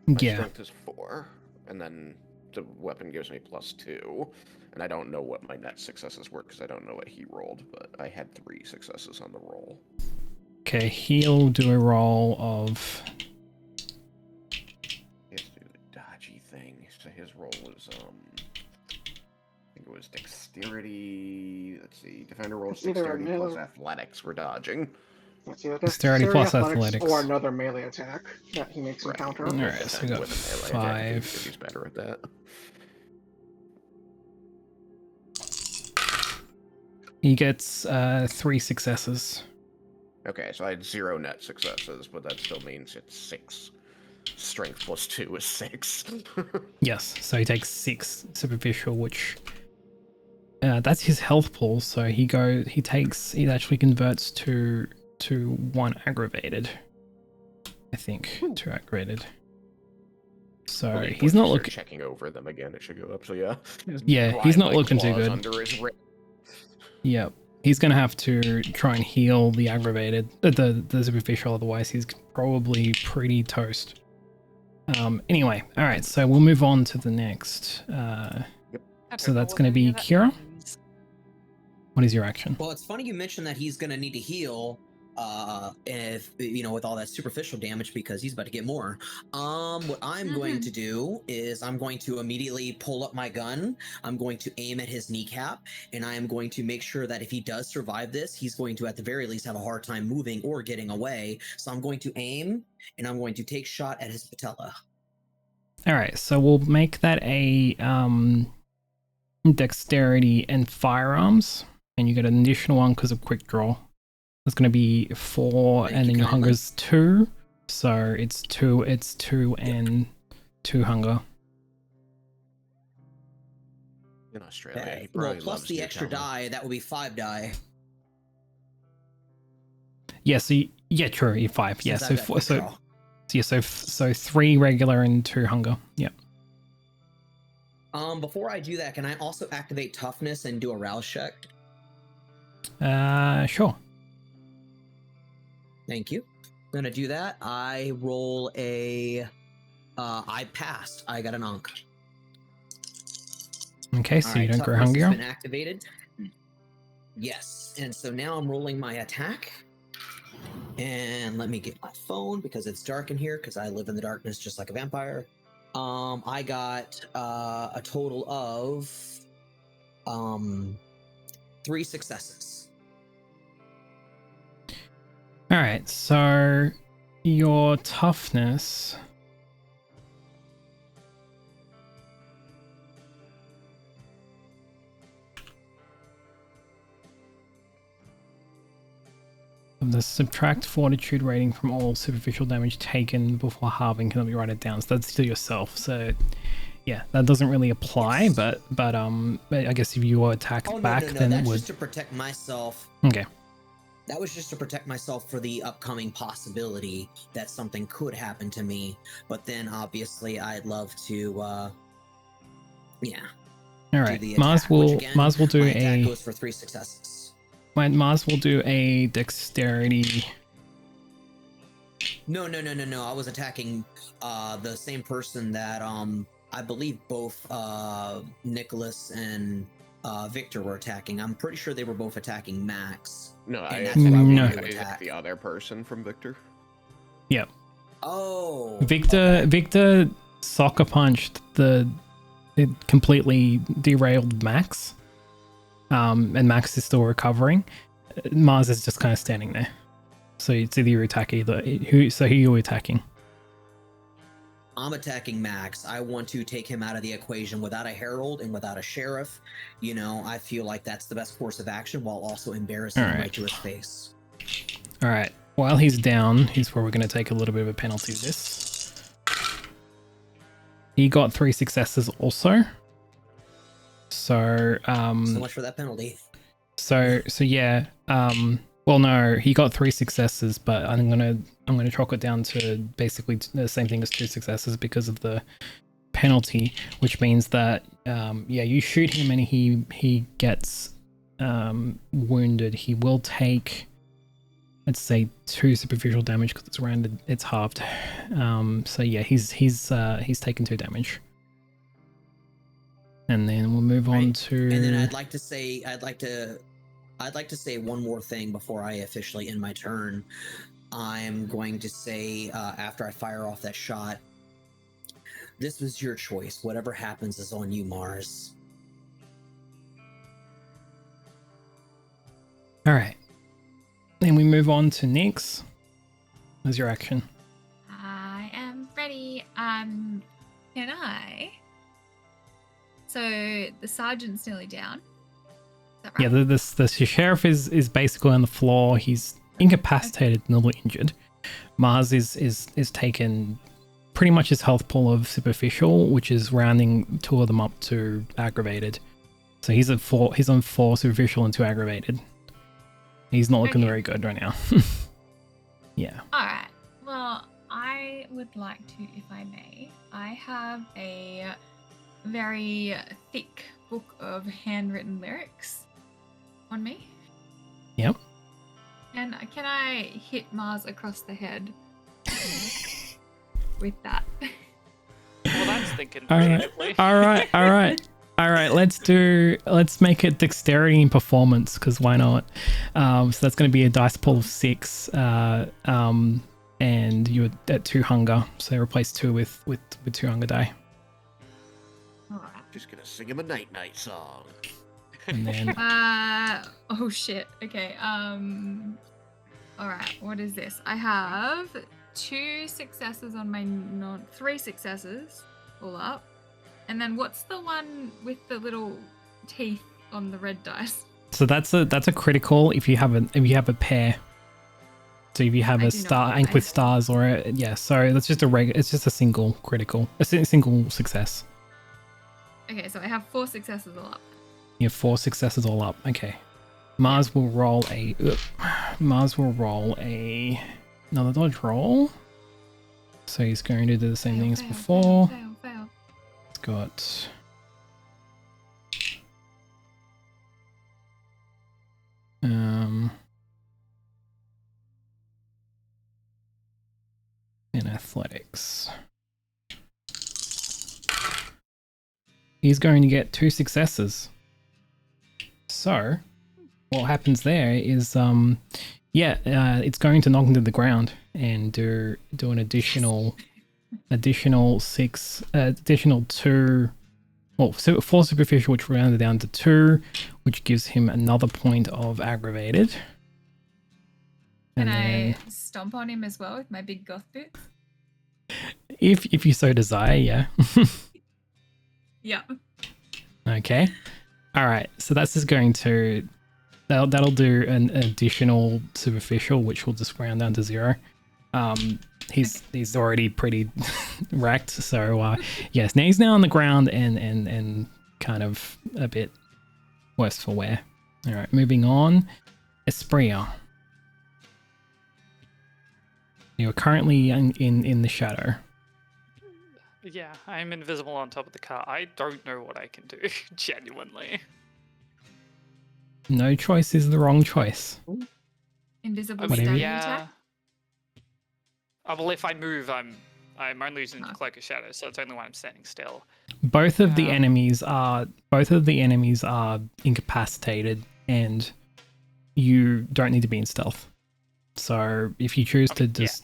My Yeah. strength is 4, and then the weapon gives me +2, and I don't know what my net successes were because I don't know what he rolled, but I had 3 successes on the roll. Okay, he'll do a roll of. He has to do the dodgy thing. So his roll was I think it was dexterity. Let's see, defender rolls It's either a dexterity plus melee- athletics for dodging. Let's see, Dexterity plus athletics. or another melee attack that he makes encounter. Alright, so we got With a melee attack, 5. if he's better at that. He gets 3 successes. Okay, so I had 0 net successes, but that still means it's 6. Strength plus 2 is 6. Yes, so he takes 6 superficial, which that's his health pool. So he actually converts to 1 aggravated. I think 2 aggravated. So Well, he's not looking. Checking over them again, it should go up. So yeah. Yeah, he's not looking too Claws good. Under his Yep. He's gonna have to try and heal the aggravated, the superficial. Otherwise, he's probably pretty toast. Anyway, all right. So we'll move on to the next. So that's going to be Kira. What is your action? Well, it's funny you mentioned that he's going to need to heal if with all that superficial damage because he's about to get more. What I'm going to do is I'm going to immediately pull up my gun. I'm going to aim at his kneecap, and I am going to make sure that if he does survive this, he's going to at the very least have a hard time moving or getting away. So I'm going to aim, and I'm going to take shot at his patella. All right, so we'll make that a dexterity and firearms, and you get an additional 1 because of quick draw. It's going to be 4, and then your hunger is 2, so it's 2 and 2 hunger. In Australia, he probably plus loves the extra Newtown. die, that will be 5 die. Yeah, so true, you're 5. Yeah, Since so I've got 4, quick draw. so 3 regular and 2 hunger. Yep. Before I do that, can I also activate toughness and do a rouse check? Sure. Thank you. I'm gonna do that. I roll a. I passed. I got an onk. Okay, so you don't grow toughness has hungrier. been activated. Yes, and so now I'm rolling my attack. And let me get my phone because it's dark in here because I live in the darkness just like a vampire. I got a total of 3 successes. All right, so your toughness. The subtract fortitude rating from all superficial damage taken before halving cannot be written down. So that's to yourself. So yeah, that doesn't really apply. But I guess if you were attacked back, then that's it would. Just to protect myself. Okay. That was just to protect myself for the upcoming possibility that something could happen to me. But then obviously I'd love to, yeah. All right. Mars will do my attack goes for 3 successes. Mars will do a dexterity. No. I was attacking the same person that I believe both Nicholas and Victor were attacking. I'm pretty sure they were both attacking Max. No, I attacked the other person from Victor. Yep. Oh. Victor soccer punched it completely derailed Max. And Max is still recovering. Mars is just kind of standing there. So it's either you attack who are you attacking? I'm attacking Max. I want to take him out of the equation without a herald and without a sheriff. You know, I feel like that's the best course of action while also embarrassing him right to his face. All right. While he's down, here's where we're going to take a little bit of a penalty of this. He got 3 successes also. So much for that penalty. So yeah. Well, no, he got 3 successes, but I'm gonna chalk it down to basically the same thing as 2 successes because of the penalty, which means that yeah, you shoot him and he gets wounded. He will take, let's say, 2 superficial damage because it's rounded, it's halved. So yeah, he's taken 2 damage. And then we'll move on to. And then I'd like to say one more thing before I officially end my turn. I'm going to say, after I fire off that shot, this was your choice. Whatever happens is on you, Mars. All right. Then we move on to Nyx. What's your action? I am ready. Can I? So the sergeant's nearly down. Right? Yeah, the sheriff is basically on the floor. He's incapacitated and a little injured. Mars is taken pretty much his health pool of superficial, which is rounding 2 of them up to aggravated. So he's at 4. He's on 4 superficial and 2 aggravated. He's not looking very good right now. Yeah. All right. Well, I would like to, if I may. I have a very thick book of handwritten lyrics on me. Yep. And can I hit Mars across the head with that? Well, that's thinking creatively. All right. Let's make it dexterity and performance, because why not? So that's going to be a dice pool of 6. And you're at 2 hunger, so replace 2 with 2 hunger die. All right. Just gonna sing him a night song. And then oh shit. Okay. All right. What is this? I have 2 successes on my 3 successes all up. And then what's the one with the little teeth on the red dice? So that's a critical if you have a pair. So if you have a star ink with stars or so that's just it's just a single critical, a single success. Okay, so I have 4 successes all up. You have 4 successes all up. Okay. Mars will roll another dodge roll. So he's going to do the same thing as before. Fail. It's got in athletics. He's going to get 2 successes. So what happens there is it's going to knock him to the ground and do an additional 2, well, 4 superficial, which rounded down to 2, which gives him another point of aggravated. Can I stomp on him as well with my big goth boots? If you so desire, yeah. Yeah. Okay. All right. So that's just going to that'll do an additional superficial, which will just round down to 0. He's already pretty wrecked, so yes, now he's on the ground and kind of a bit worse for wear. All right, moving on. Espria. You're currently in the shadow. Yeah, I'm invisible on top of the car. I don't know what I can do, genuinely. No choice is the wrong choice. Invisible Whatever. standing Yeah. attack? Well, if I move, I'm only using Cloak of Shadow, so it's only when I'm standing still. Both of the enemies are incapacitated, and you don't need to be in stealth. So if you choose to just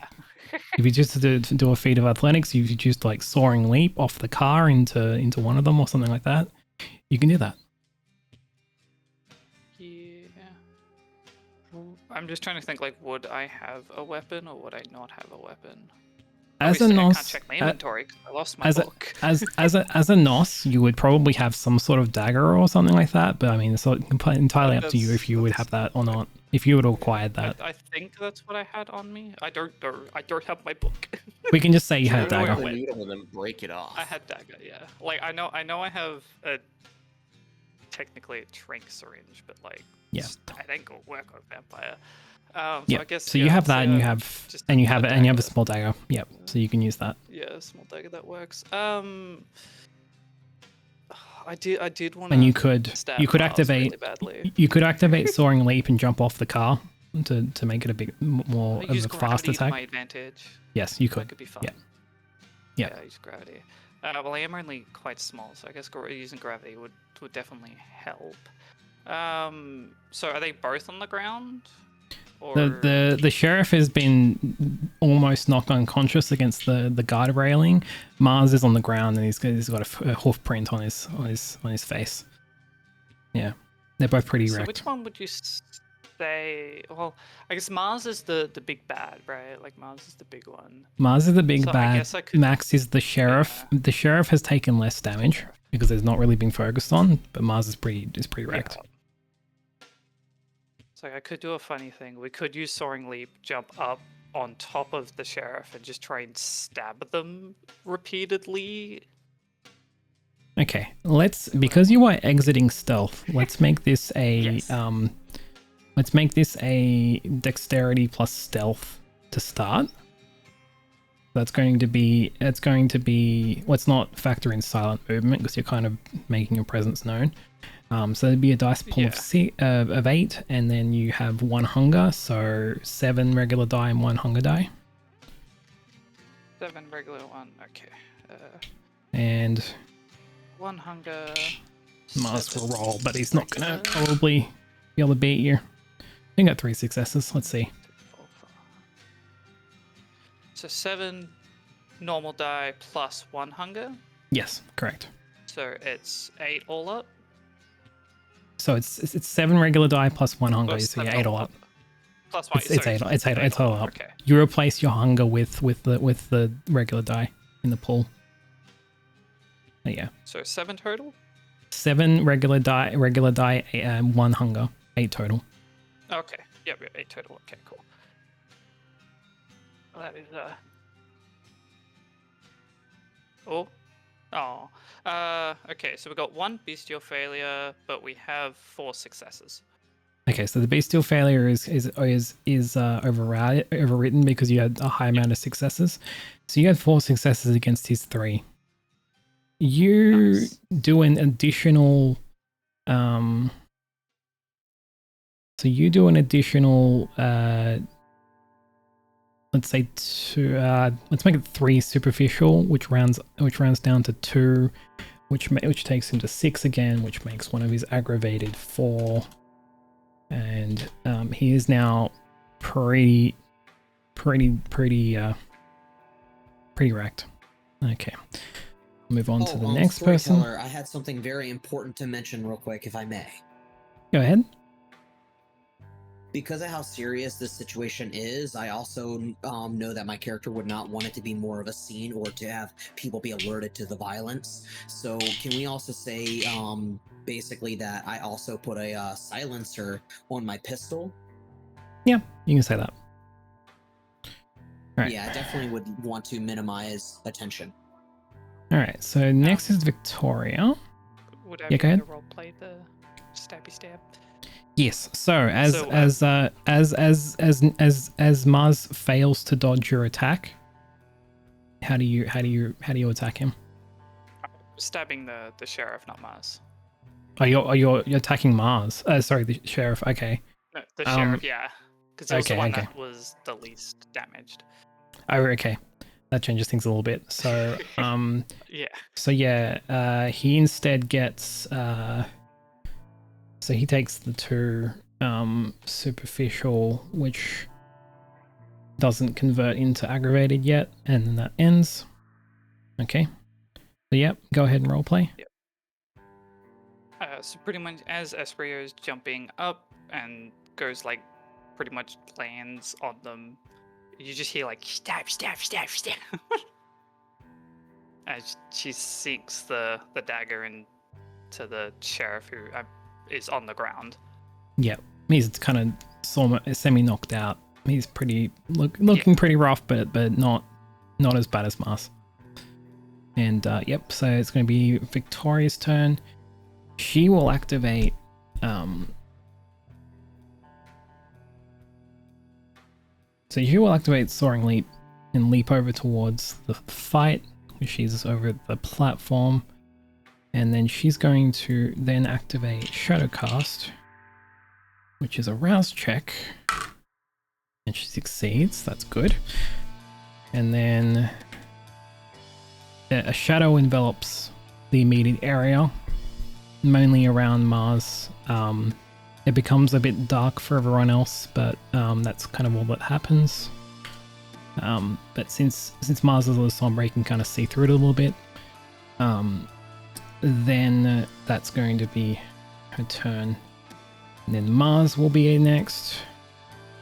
if you choose to do a feat of athletics, if you choose to like soaring leap off the car into one of them or something like that, you can do that. Yeah. I'm just trying to think, like, would I have a weapon or would I not have a weapon? As Obviously, a I Nos, can't check my inventory 'cause I lost my as book. as a Nos, you would probably have some sort of dagger or something like that. But I mean, it's entirely up to you if you would have that or not. If you would have acquired that, I think that's what I had on me. I don't know. I don't have my book. we can just say you had Wait, wait, dagger. wait. The needle and then break it off. I had dagger, yeah. Like I know I have a technically a trank syringe, but like Yeah. that ain't gonna work on vampire. So Yeah. I guess So you have that, and you have just and you a have dagger. a small dagger. Yep. So you can use that. Yeah, small dagger that works. I did want to. And you could activate really badly. you could activate soaring leap and jump off the car to make it a bit more Use of a fast gravity to attack. my advantage. Yes, you That could. could be fun. Yeah. Yeah. Yeah, use gravity. Well, I am only quite small, so I guess using gravity would definitely help. So are they both on the ground? Or... The sheriff has been almost knocked unconscious against the guard railing. Mars is on the ground and he's got a hoof print on his face. Yeah, they're both pretty So wrecked. which one would you say? Well, I guess Mars is the big bad, right? Like Mars is the big one. Mars is the big So I bad. guess I could- Max is the sheriff. Yeah. The sheriff has taken less damage because it's not really been focused on, but Mars is pretty wrecked. Yeah. So I could do a funny thing. We could use Soaring Leap, jump up on top of the sheriff, and just try and stab them repeatedly. Okay, because you are exiting stealth, let's make this a Yes. let's make this a dexterity plus stealth to start. Let's not factor in silent movement because you're kind of making your presence known. So there'd be a dice pool of 8, and then you have 1 hunger, so 7 regular die and 1 hunger die. 7 regular, 1. Okay. And 1 hunger. Mars will 7 roll, but he's not gonna regular. probably be able to beat you. You got 3 successes. Let's see. So 7 normal die plus 1 hunger. Yes, correct. So it's 8 all up. So it's 7 regular die plus 1 hunger, Or so yeah, 7 8 all up. Plus 1. It's all up. Okay. You replace your hunger with the regular die in the pool. Oh, yeah. So 7 total? 7 regular die, 1 hunger, 8 total. Okay. Yep, 8 total. Okay, cool. Well, that is okay, so we got 1 bestial failure, but we have 4 successes. Okay, so the bestial failure is overwritten because you had a high amount of successes. So you had 4 successes against his 3. You Nice. do an additional let's say 2, let's make it 3 superficial, which rounds down to 2, which takes him to 6 again, which makes one of his aggravated 4. And he is now pretty wrecked. Okay, move on to the next person. Storyteller, I had something very important to mention real quick, if I may. Go ahead. Because of how serious this situation is, I also know that my character would not want it to be more of a scene or to have people be alerted to the violence. So can we also say basically that I also put a silencer on my pistol? Yeah, you can say that. All right. Yeah, I definitely would want to minimize attention. All right, so next is Victoria. Would I Yeah, go ahead. role play the stabby stab? Yes. So as Mars fails to dodge your attack, how do you attack him? Stabbing the sheriff, not Mars. Oh, you're attacking Mars. Sorry, the sheriff. Okay. No, the sheriff, yeah, because he was the one okay. that was the least damaged. Oh, okay. That changes things a little bit. So Yeah. So yeah, he instead gets so he takes the 2 superficial, which doesn't convert into aggravated yet, and then that ends. Okay. So yep, go ahead and roleplay. Yep. So pretty much as Esprio is jumping up and goes like pretty much lands on them, you just hear like stab, stab, stab, stab. As she sinks the dagger into the sheriff who is on the ground. Yeah, he's kind of semi knocked out. He's pretty looking pretty rough, but not as bad as Mars. And yep, so it's going to be Victoria's turn. She will activate so she will activate Soaring Leap and leap over towards the fight. She's over the platform, and then she's going to then activate Shadowcast, which is a rouse check, and she succeeds. That's good. And then a shadow envelops the immediate area, mainly around Mars. It becomes a bit dark for everyone else, but that's kind of all that happens. But since Mars is a little somber, you can kind of see through it a little bit. Then that's going to be her turn. And then Mars will be next.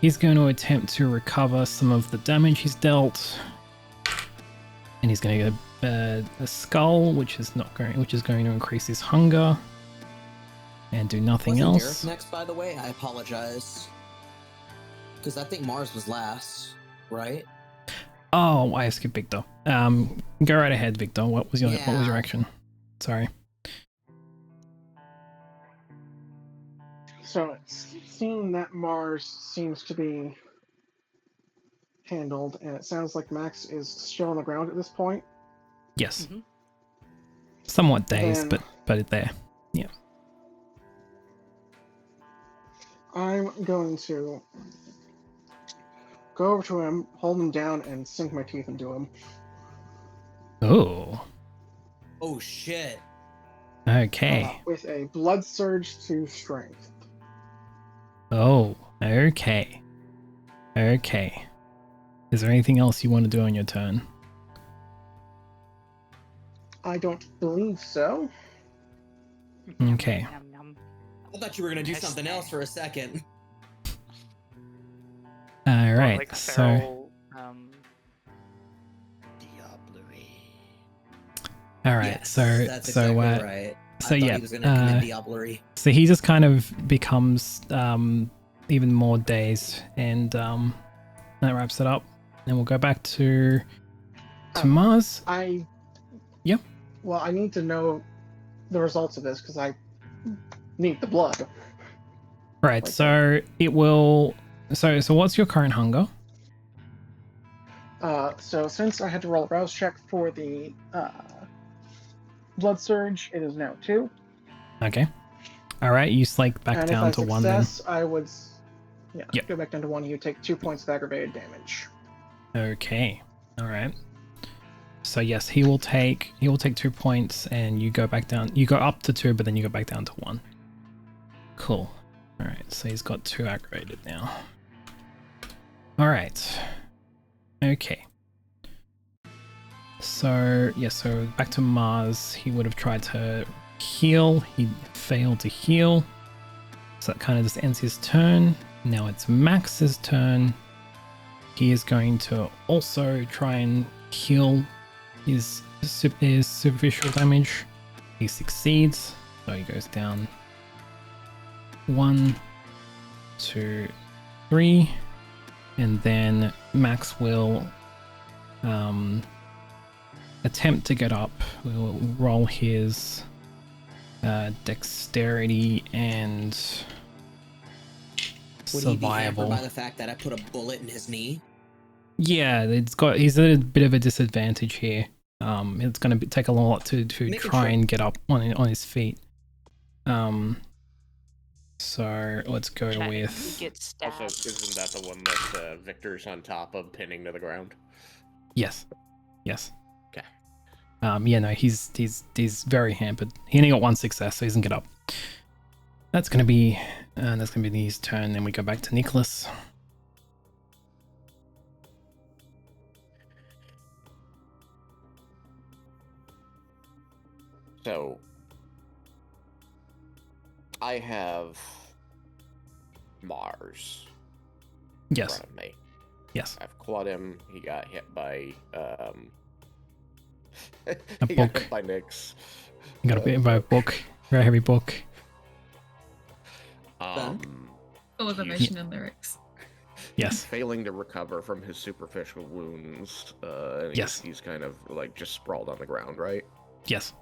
He's going to attempt to recover some of the damage he's dealt, and he's going to get a skull, which is going to increase his hunger, and do nothing else. Gareth next, by the way? I apologize, because I think Mars was last, right? Oh, I skipped Victor. Go right ahead, Victor. What was your action? Sorry. So it's seeing that Mars seems to be handled, and it sounds like Max is still on the ground at this point. Yes. Mm-hmm. Somewhat dazed, but there. Yeah. I'm going to go over to him, hold him down, and sink my teeth into him. Oh. Oh shit. Okay. With a blood surge to strength. Oh, okay. Okay. Is there anything else you want to do on your turn? I don't believe so. Okay. I thought you were going to do something else for a second. All right, like so... All right, yes, so that's exactly right. So I thought yeah, he was going to commit diablerie. So he just kind of becomes even more dazed, and that wraps it up. And we'll go back to Mars. Yep. Well, I need to know the results of this because I need the blood. Right. So it will. So what's your current hunger? So since I had to roll a rouse check for the blood surge, it is now 2. Okay. All right. You slake back down to 1 then. I would go back down to 1. You take 2 points of aggravated damage. Okay. All right. So yes, he will take 2 points, and you go back down. You go up to 2, but then you go back down to 1. Cool. All right. So he's got 2 aggravated now. All right. Okay. So yeah. So back to Mars. He would have tried to heal. He failed to heal. So that kind of just ends his turn. Now it's Max's turn. He is going to also try and heal his superficial damage. He succeeds, so he goes down 1, 2, 3, and then Max will attempt to get up. We'll roll his dexterity and Would he be hampered survival. by the fact that I put a bullet in his knee? Yeah, he's at a bit of a disadvantage here. It's going to take a lot to Making try sure. and get up on his feet. So let's go He with gets Also, stabbed. isn't that the one that Victor's on top of, pinning to the ground? yes. Okay. Yeah, no, he's very hampered. He only got 1 success, so he doesn't get up. That's gonna be his turn. Then we go back to Nicholas. So, I have Mars in Yes, front of me. yes. I've clawed him. He got hit by A he got book. hit by Nyx. You got a bit by a book, very heavy book. Full of He's- emotion and lyrics. Yes, failing to recover from his superficial wounds. And Yes. he's kind of like just sprawled on the ground, right? yes.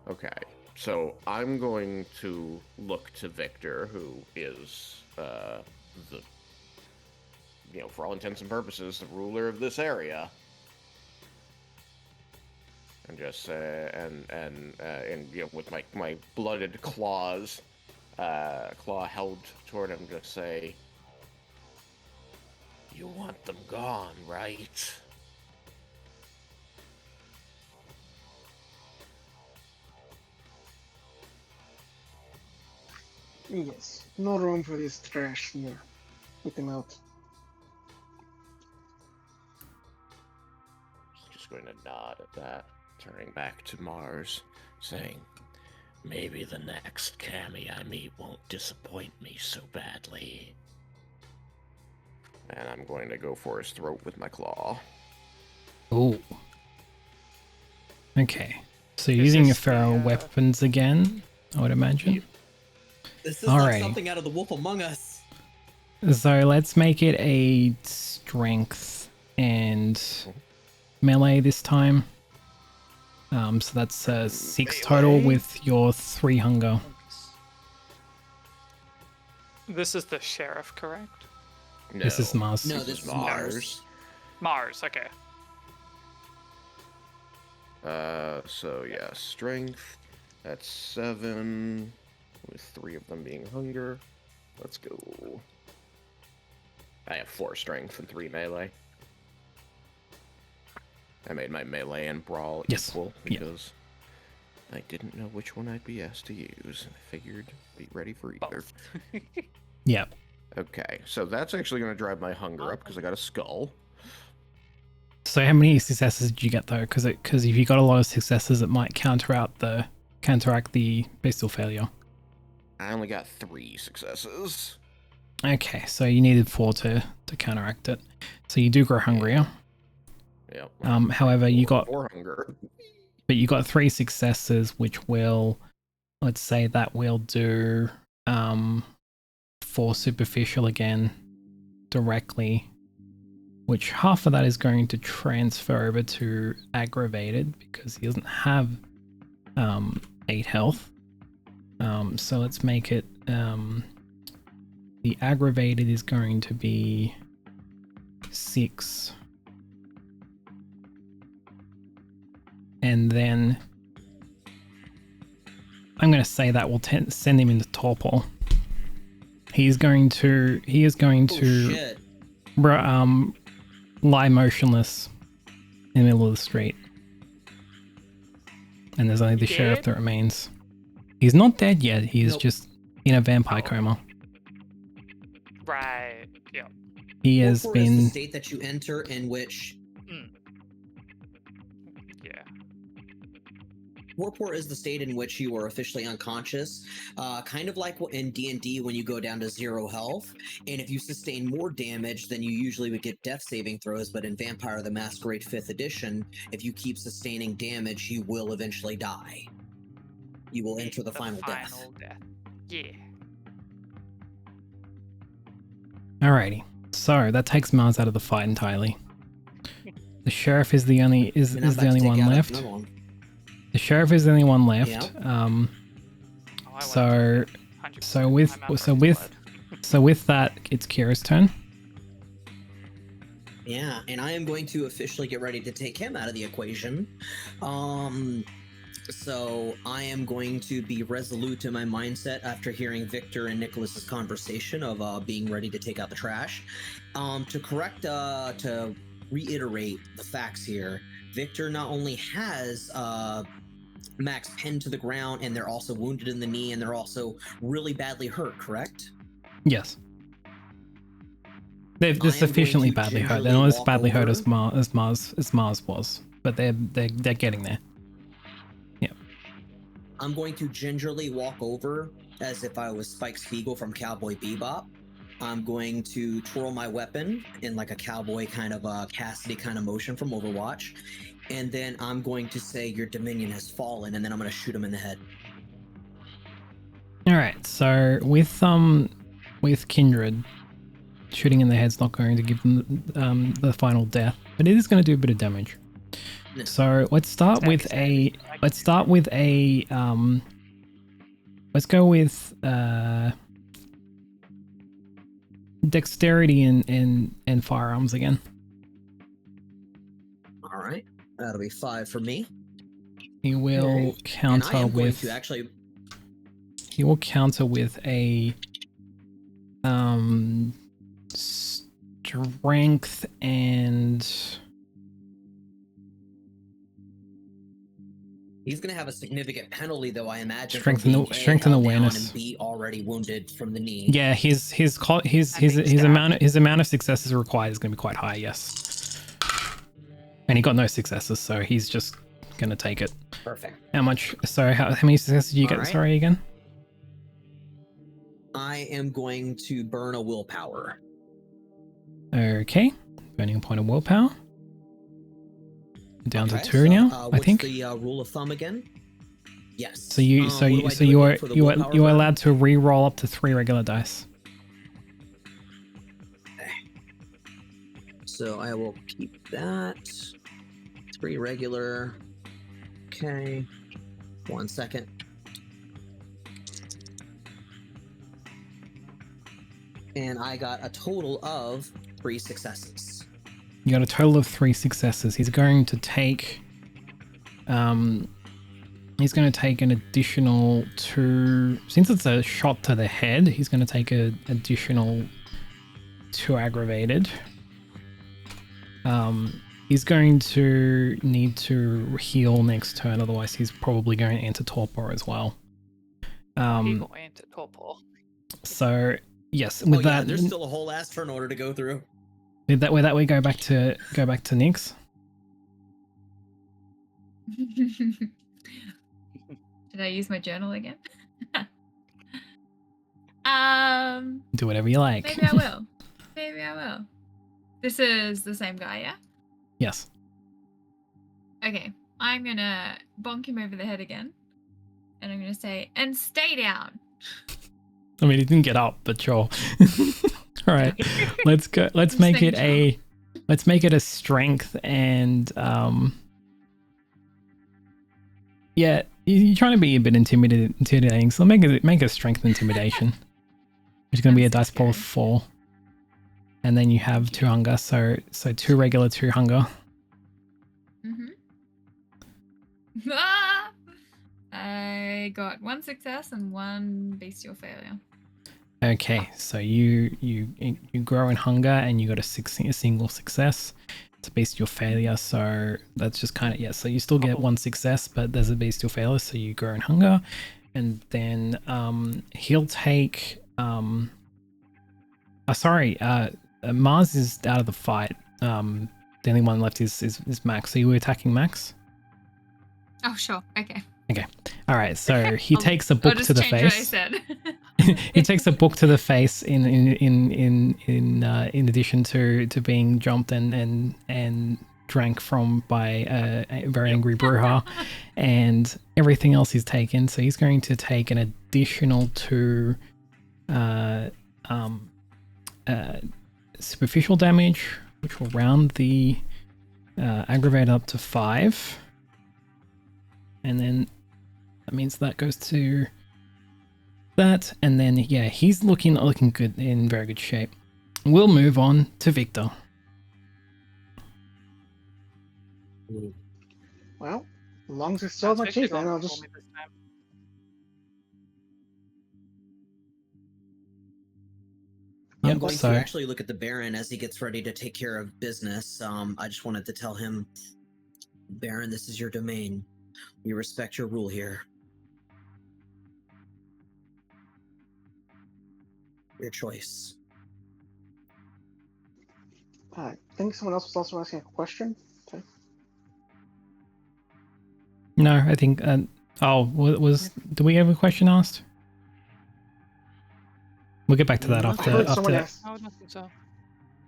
Okay, so I'm going to look to Victor, who is the, for all intents and purposes, the ruler of this area, and just and with my blooded claws, claw held toward him, just say, "You want them gone, right?" Yes, no room for this trash here. Get him out. Just going to nod at that, turning back to Mars, saying, "Maybe the next Cammy I meet won't disappoint me so badly." And I'm going to go for his throat with my claw. Ooh. Okay. So you're Is using your this feral the, weapons again, I would imagine. This is All like right. something out of The Wolf Among Us. So let's make it a strength and melee this time. So that's 6 total Melee. with your 3 hunger. This is the sheriff, correct? No. This is Mars. No, this is Mars. Mars, okay. So yeah, strength. That's 7, with 3 of them being hunger. Let's go. I have 4 strength and 3 melee. I made my melee and brawl Yes. equal Yeah. because I didn't know which one I'd be asked to use. I figured be ready for either. Both. Yeah. Okay, so that's actually going to drive my hunger up because I got a skull. So how many successes did you get though? Because if you got a lot of successes, it might counteract the bestial failure. I only got 3 successes. Okay, so you needed 4 to counteract it. So you do grow hungrier. Yep. However, you got 4 hunger. but you got 3 successes, which will, let's say that will do 4 superficial again directly, which half of that is going to transfer over to aggravated because he doesn't have 8 health. So let's make it the aggravated is going to be 6. And then I'm going to say that will send him into torpor. He is going to Shit. lie motionless in the middle of the street. And there's only the sheriff Dead? that remains. He's not dead yet. He's Nope. just in a vampire coma. Right. Yeah. He has Torpor is the been state that you enter in which Yeah. torpor is the state in which you are officially unconscious, kind of like in D&D when you go down to 0 health, and if you sustain more damage, then you usually would get death saving throws, but in Vampire the Masquerade 5th edition, if you keep sustaining damage, you will eventually die. You will enter the final death. Yeah. Alrighty. So that takes Mars out of the fight entirely. The sheriff is the only the only one left. The sheriff is the only one left. Yeah. So with that, it's Kira's turn. Yeah, and I am going to officially get ready to take him out of the equation. So I am going to be resolute in my mindset after hearing Victor and Nicholas's conversation of being ready to take out the trash. To reiterate the facts here, Victor not only has Max pinned to the ground, and they're also wounded in the knee, and they're also really badly hurt, correct? Yes. They're sufficiently badly hurt. They're not as badly hurt as Mars was, but they're getting there. Yeah. I'm going to gingerly walk over as if I was Spike Spiegel from Cowboy Bebop. I'm going to twirl my weapon in like a cowboy kind of Cassidy kind of motion from Overwatch. And then I'm going to say your dominion has fallen, and then I'm going to shoot him in the head. All right. So with Kindred, shooting in the head's not going to give them the final death, but it is going to do a bit of damage. No. So let's go with dexterity and firearms again. All right, that'll be 5 for me. He will counter with. He will counter with a strength and. He's going to have a significant penalty, though, I imagine. Strength and awareness. And be already wounded from the knee. Yeah, his amount of successes required is going to be quite high. Yes, and he got no successes, so he's just going to take it. Perfect. How much? Sorry, how many successes did you get? Right. Sorry, again. I am going to burn a willpower. Okay, burning a point of willpower. Down to 2 now, I think. What's the rule of thumb again? Yes. So you are allowed to re-roll up to 3 regular dice. Okay. So I will keep that. 3 regular. Okay. 1 second. And I got a total of 3 successes. You got a total of 3 successes. He's going to take an additional 2. Since it's a shot to the head, he's going to take an additional 2 aggravated. He's going to need to heal next turn, otherwise he's probably going to enter torpor as well. He will enter torpor. So yes, with that, there's still a whole ass turn order to go through. With that, we go back to Nyx. Did I use my journal again? Do whatever you like. Maybe I will. Maybe I will. This is the same guy, yeah? Yes. Okay, I'm gonna bonk him over the head again, and I'm gonna say, "And stay down." I mean, he didn't get up, but sure. All right, let's go. Let's make it a strength and yeah, you're trying to be a bit intimidating, so make a strength intimidation. It's going to be a dice pool of 4, and then you have 2 hunger, so 2 regular, 2 hunger. I got 1 success and 1 bestial failure. Okay, so you grow in hunger and you got a single success. It's a bestial failure, so that's just kind of, yeah, so you still get 1 success, but there's a bestial failure, so you grow in hunger. And then he'll take Mars is out of the fight. The only one left is Max. So you were attacking Max? Oh, sure. Okay. Okay. All right. So he takes a book to the I'll just face. change what I said. He takes a book to the face in addition to being jumped and drank from by a very angry Bruja, and everything else he's taken. So he's going to take an additional 2 superficial damage, which will round the aggravate up to 5, and then that means that goes to that, and then yeah, he's looking good, in very good shape. We'll move on to Victor. Well, as long as it's still my chief, then I'll just. I'm going to actually look at the Baron as he gets ready to take care of business. I just wanted to tell him, Baron, this is your domain. We respect your rule here. Your choice. I think someone else was also asking a question. Okay. No, I think. Do we have a question asked? We'll get back to that after.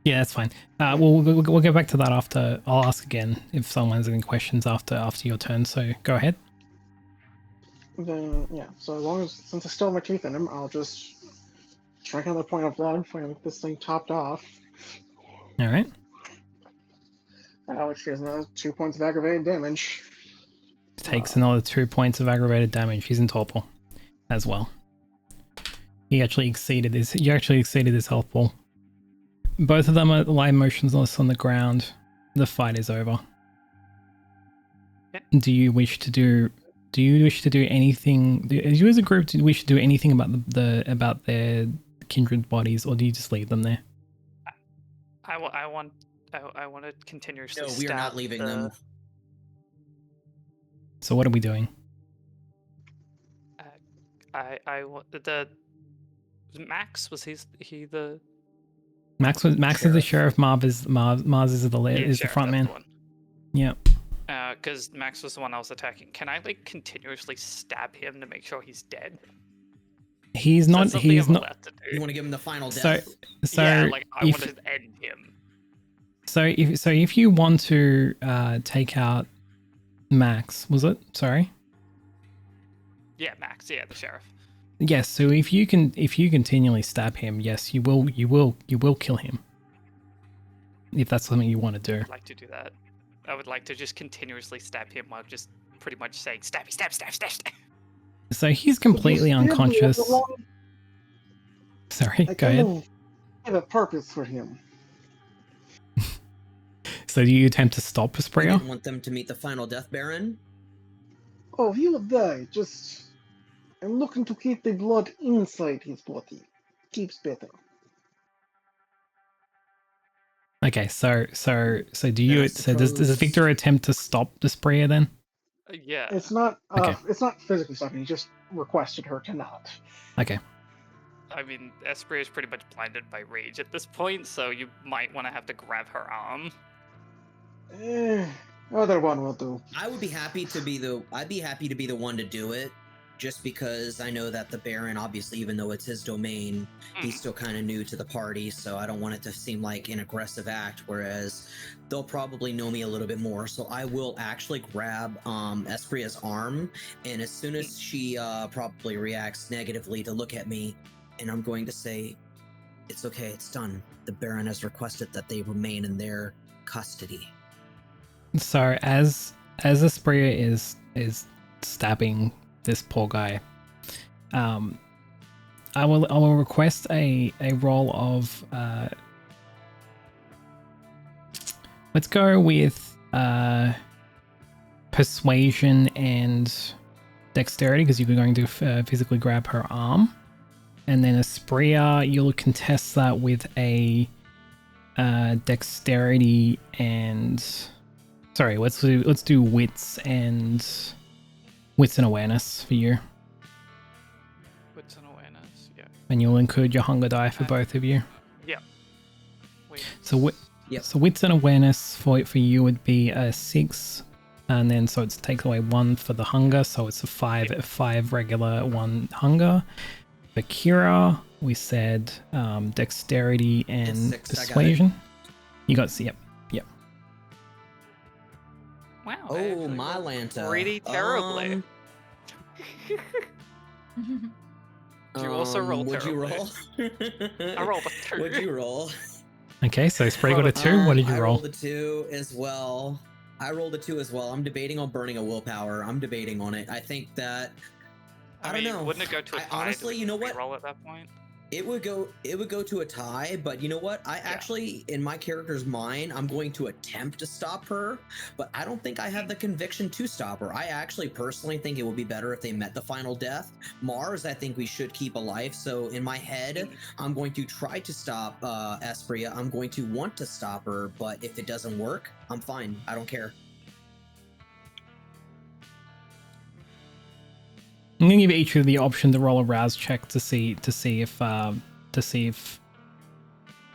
Yeah, that's fine. We'll get back to that after. I'll ask again if someone has any questions after your turn. So go ahead. Then yeah. So as long as since I still have my teeth in him, I'll just strike another point of blood before I get this thing topped off. All right. Which is another 2 points of aggravated damage. Takes another 2 points of aggravated damage. He's in torpor as well. He actually exceeded this. You actually exceeded his health pool. Both of them are lie motionless on the ground. The fight is over. Okay. Do you wish to do anything? Do you as a group wish to do anything about their kindred bodies, or do you just leave them there? I want to continuously. No, we are not leaving them. So what are we doing? I want the Max, was he the Max is the sheriff. Mars is the front man. Yeah. Because Max was the one I was attacking. Can I continuously stab him to make sure he's dead? He's not. He's not. You want to give him the final death? So yeah, I want to end him. So if you want to take out Max, was it? Sorry. Yeah, Max. Yeah, the sheriff. Yes. So if you continually stab him, yes, you will kill him. If that's something you want to do. I'd like to do that. I would like to just continuously stab him while just pretty much saying stabby, stab, stab, stab, stab. So he's completely unconscious. Sorry, go ahead. I have a purpose for him. So do you attempt to stop Aspria? You didn't want them to meet the final death, Baron? Oh, he will die. I'm looking to keep the blood inside his body. Keeps better. Okay, so do you? So does Victor attempt to stop the Aspria then? Yeah. It's not. Okay. It's not physically stopping. He just requested her to not. Okay. I mean, Aspria is pretty much blinded by rage at this point, so you might want to have to grab her arm. Other one will do. I'd be happy to be the one to do it, just because I know that the Baron, obviously, even though it's his domain, he's still kind of new to the party, so I don't want it to seem like an aggressive act, whereas they'll probably know me a little bit more. So I will actually grab Espria's arm, and as soon as she probably reacts negatively to look at me, and I'm going to say, it's okay, it's done. The Baron has requested that they remain in their custody. So as Aspria is stabbing this poor guy, I will request a roll of let's go with persuasion and dexterity, because you're going to physically grab her arm, and then Aspria, you'll contest that with a dexterity and sorry, let's do wits and awareness for you. Wits and awareness, yeah. And you'll include your hunger die for both of you. Yeah. So wits and awareness for you would be a 6 And then so it takes away 1 for the hunger, so it's a 5 regular, 1 hunger. For Kira, we said dexterity and persuasion. You got yep. Wow. Oh, my Lanta. Pretty terribly. Did you also roll Would you terribly? roll? I rolled a 2. Would you roll? Okay, so Spray got a 2. What did you I roll? rolled a 2 as well. I'm debating on burning a willpower. I'm debating on it. I think that I don't know. Wouldn't it go to a tie? Honestly, you know what? Roll at that point. It would go to a tie, but you know what? I actually, in my character's mind, I'm going to attempt to stop her, but I don't think I have the conviction to stop her. I actually personally think it would be better if they met the final death. Mars, I think we should keep alive. So in my head, I'm going to try to stop Espria. I'm going to want to stop her, but if it doesn't work, I'm fine. I don't care. I'm gonna give each of the option to roll a rouse check to see if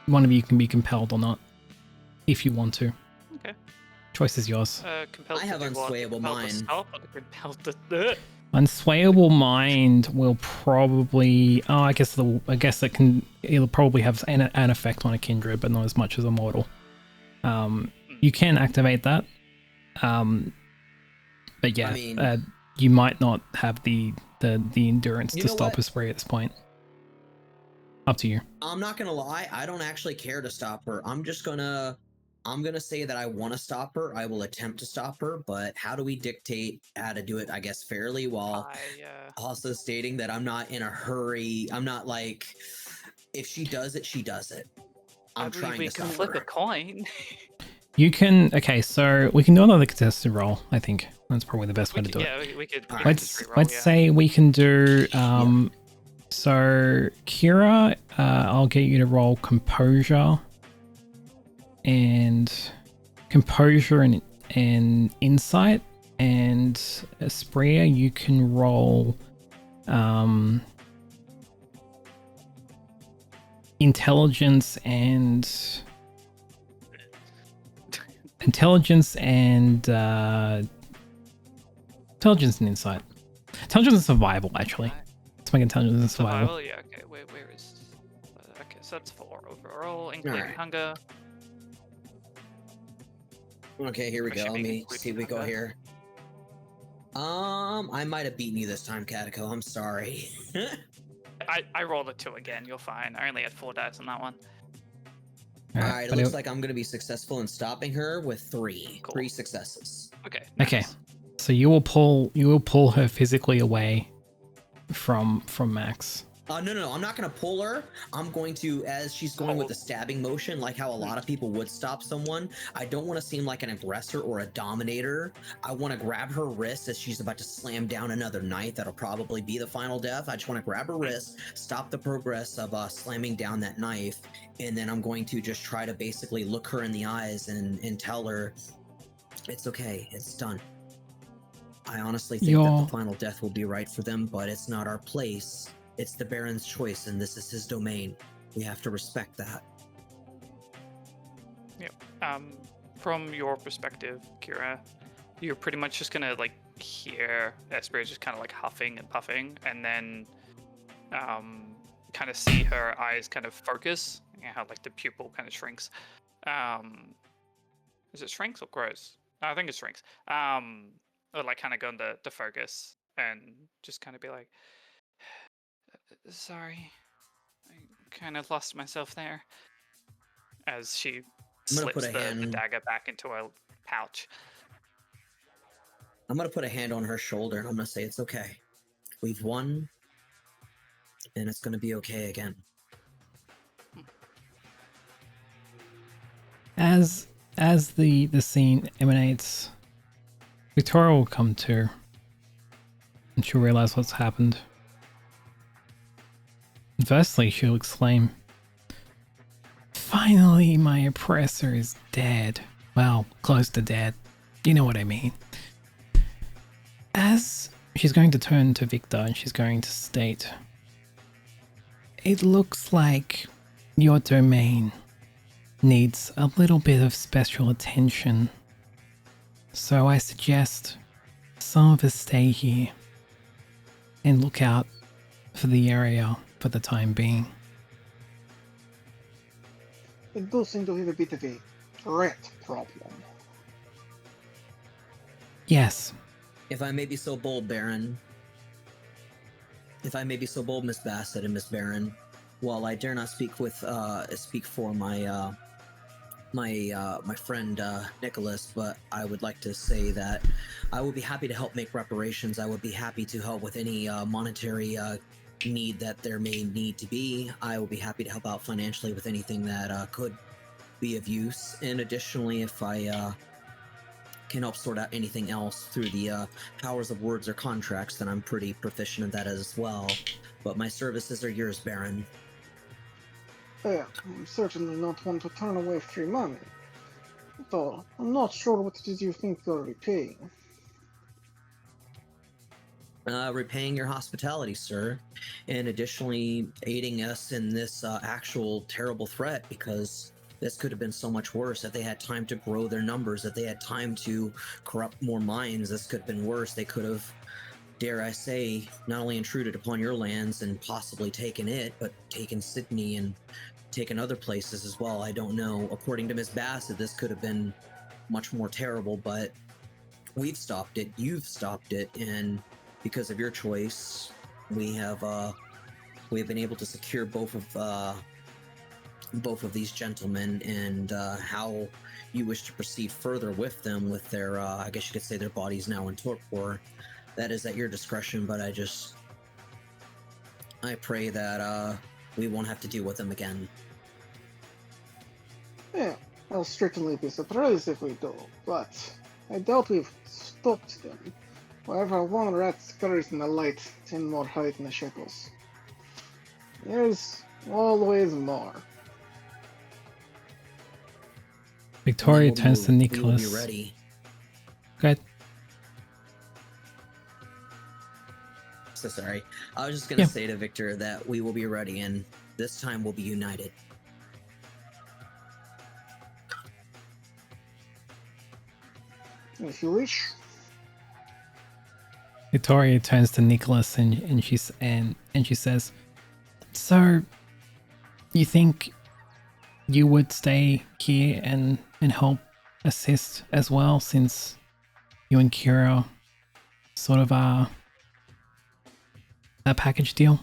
one of you can be compelled or not, if you want to. Okay. Choice is yours. Compelled I have to do what? unswayable Compelled to mind. stop or compelled to... Unswayable mind will probably. Oh, I guess it can. It'll probably have an effect on a kindred, but not as much as a mortal. You can activate that. But yeah. I mean, you might not have the endurance to stop a spray at this point. Up to you. I'm not gonna lie, I don't actually care to stop her. I'm gonna say that I want to stop her. I will attempt to stop her, but how do we dictate how to do it, I guess, fairly, while also stating that I'm not in a hurry. I'm not like, if she does it, she does it. I'm trying to stop her. We can flip a coin. You can. Okay, so we can do another contested roll. I think that's probably the best way to do it. Yeah, we could. Let's say we can do. So Kira, I'll get you to roll composure and insight, and Espria, you can roll intelligence and insight. Intelligence and survival, actually. Let's make intelligence and survival. Yeah, okay. Where is... Okay, so that's 4 overall, including hunger. Okay, here we go. Let me see if we go here. I might have beaten you this time, Catacomb. I'm sorry. I rolled a 2 again. You're fine. I only had 4 dice on that one. Alright, it looks like I'm going to be successful in stopping her with 3. Cool. 3 successes. Okay. Nice. Okay. So you will pull her physically away from Max. No. I'm not going to pull her. I'm going to, as she's going with the stabbing motion, like how a lot of people would stop someone, I don't want to seem like an aggressor or a dominator. I want to grab her wrist as she's about to slam down another knife. That'll probably be the final death. I just want to grab her wrist, stop the progress of slamming down that knife, and then I'm going to just try to basically look her in the eyes and tell her, it's okay, it's done. I honestly think that the final death will be right for them, but it's not our place. It's the Baron's choice, and this is his domain. We have to respect that. Yeah. From your perspective, Kira, you're pretty much just gonna like hear Espria just kind of like huffing and puffing, and then kind of see her eyes kind of focus. You know, how like the pupil kind of shrinks. Is it shrinks or grows? I think it shrinks. Or like kind of go into focus and just kind of be like, sorry, I kind of lost myself there. As she slips the dagger back into her pouch. I'm going to put a hand on her shoulder and I'm going to say, it's okay. We've won, and it's going to be okay again. As the scene emanates, Victoria will come to, and she'll realize what's happened. Firstly, she'll exclaim, finally my oppressor is dead. Well, close to dead. You know what I mean. As she's going to turn to Victor and she's going to state, it looks like your domain needs a little bit of special attention. So I suggest some of us stay here and look out for the area for the time being. It does seem to have a bit of a rat problem. Yes. If I may be so bold, Baron. If I may be so bold, Miss Bassett and Miss Baron, while I dare not speak for my my friend Nicholas, but I would like to say that I would be happy to help make reparations. I would be happy to help with any monetary need that there may need to be. I will be happy to help out financially with anything that could be of use. And additionally, if I can help sort out anything else through the powers of words or contracts, then I'm pretty proficient in that as well. But my services are yours, Baron. Yeah, I'm certainly not one to turn away free money. Though, I'm not sure what it is you think you're repaying. Repaying your hospitality, sir, and additionally aiding us in this actual terrible threat, because this could have been so much worse. If they had time to grow their numbers, if they had time to corrupt more minds, this could have been worse. They could have, dare I say, not only intruded upon your lands and possibly taken it, but taken Sydney and taken other places as well. I don't know. According to Miss Bassett, this could have been much more terrible, but we've stopped it. You've stopped it, and because of your choice, we have been able to secure both of these gentlemen, and how you wish to proceed further with them, with their I guess you could say their bodies now in torpor, that is at your discretion. But I pray that we won't have to deal with them again. Yeah, I'll certainly be surprised if we do, but I doubt we've stopped them. However, one rat scurries in the light, 10 more hide in the shadows. There's always more. Victoria turns to Nicholas. We will be ready. Good. So sorry. I was just going to say to Victor that we will be ready, and this time we'll be united. If you wish. Victoria turns to Nicholas and she says, "So, you think you would stay here and help assist as well, since you and Kira sort of are a package deal?"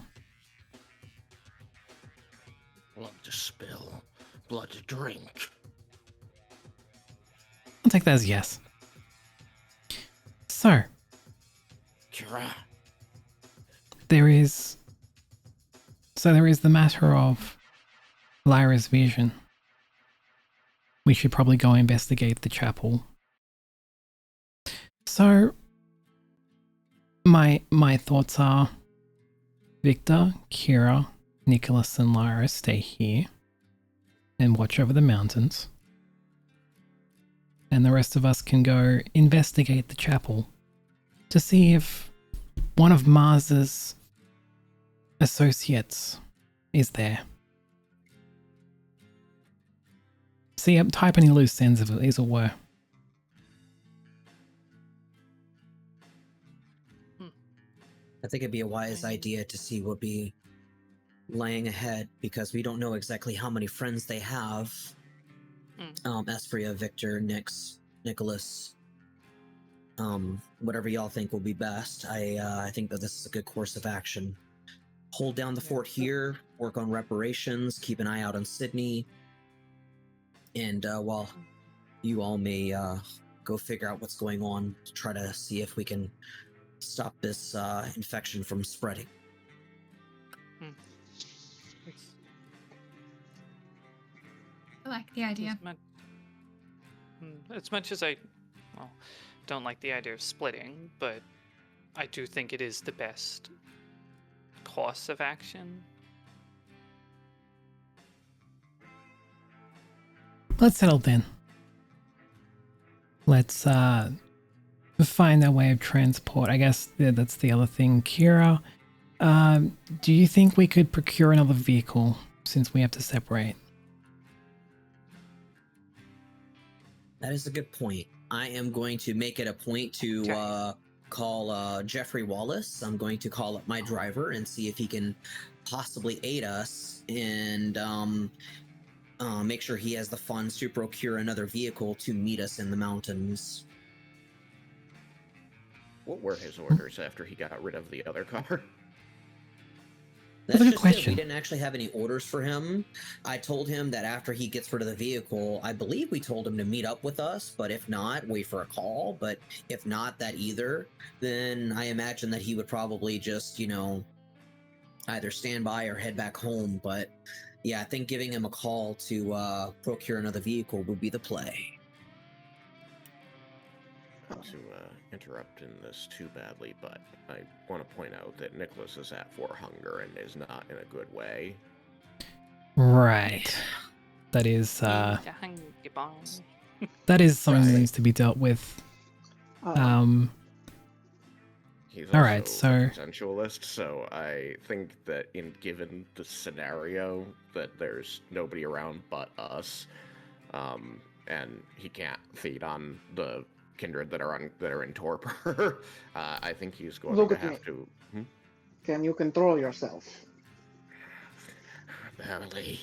Blood to spill, blood to drink. I'll take that as yes. So, Kira. there is the matter of Lyra's vision. We should probably go investigate the chapel. So, my thoughts are, Victor, Kira, Nicholas, and Lyra stay here and watch over the mountains. And the rest of us can go investigate the chapel to see if one of Mars's associates is there. See, type any loose ends of it, as it were. I think it'd be a wise idea to see what be laying ahead, because we don't know exactly how many friends they have. Espria, Victor, Nicholas, whatever y'all think will be best. I think that this is a good course of action. Hold down the fort here, work on reparations, keep an eye out on Sydney, and while you all may go figure out what's going on to try to see if we can stop this infection from spreading. I like the idea. As much as I don't like the idea of splitting, but I do think it is the best course of action. Let's settle then. Let's find our way of transport. I guess that's the other thing. Kira, do you think we could procure another vehicle since we have to separate? That is a good point. I am going to make it a point to call Jeffrey Wallace. I'm going to call up my driver and see if he can possibly aid us and make sure he has the funds to procure another vehicle to meet us in the mountains. What were his orders after he got rid of the other car? That's a good just question. We didn't actually have any orders for him. I told him that after he gets rid of the vehicle, I believe we told him to meet up with us, but if not, wait for a call. But if not that either, then I imagine that he would probably just, either stand by or head back home. But yeah, I think giving him a call to procure another vehicle would be the play. To interrupt in this too badly, but I want to point out that Nicholas is at for hunger and is not in a good way. Right. That is that is something that needs to be dealt with. He's all also right, so a consensualist, so I think that given the scenario that there's nobody around but us, and he can't feed on the kindred that are in torpor. I think he's going to have to. Can you control yourself? Barely.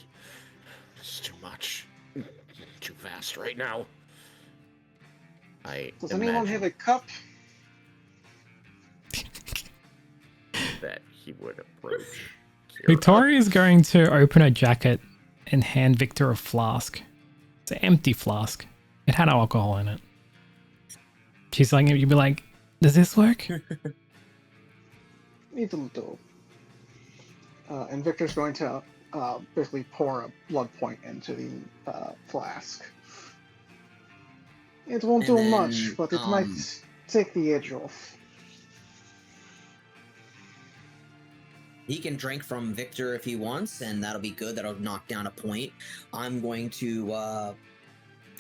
It's too much. Too fast right now. Does anyone have a cup? That he would approach. Victoria is going to open her jacket and hand Victor a flask. It's an empty flask. It had alcohol in it. She's like, you'd be like, does this work? It'll do. And Victor's going to basically pour a blood point into the flask. It won't do much, but it might take the edge off. He can drink from Victor if he wants, and that'll be good. That'll knock down a point. I'm going to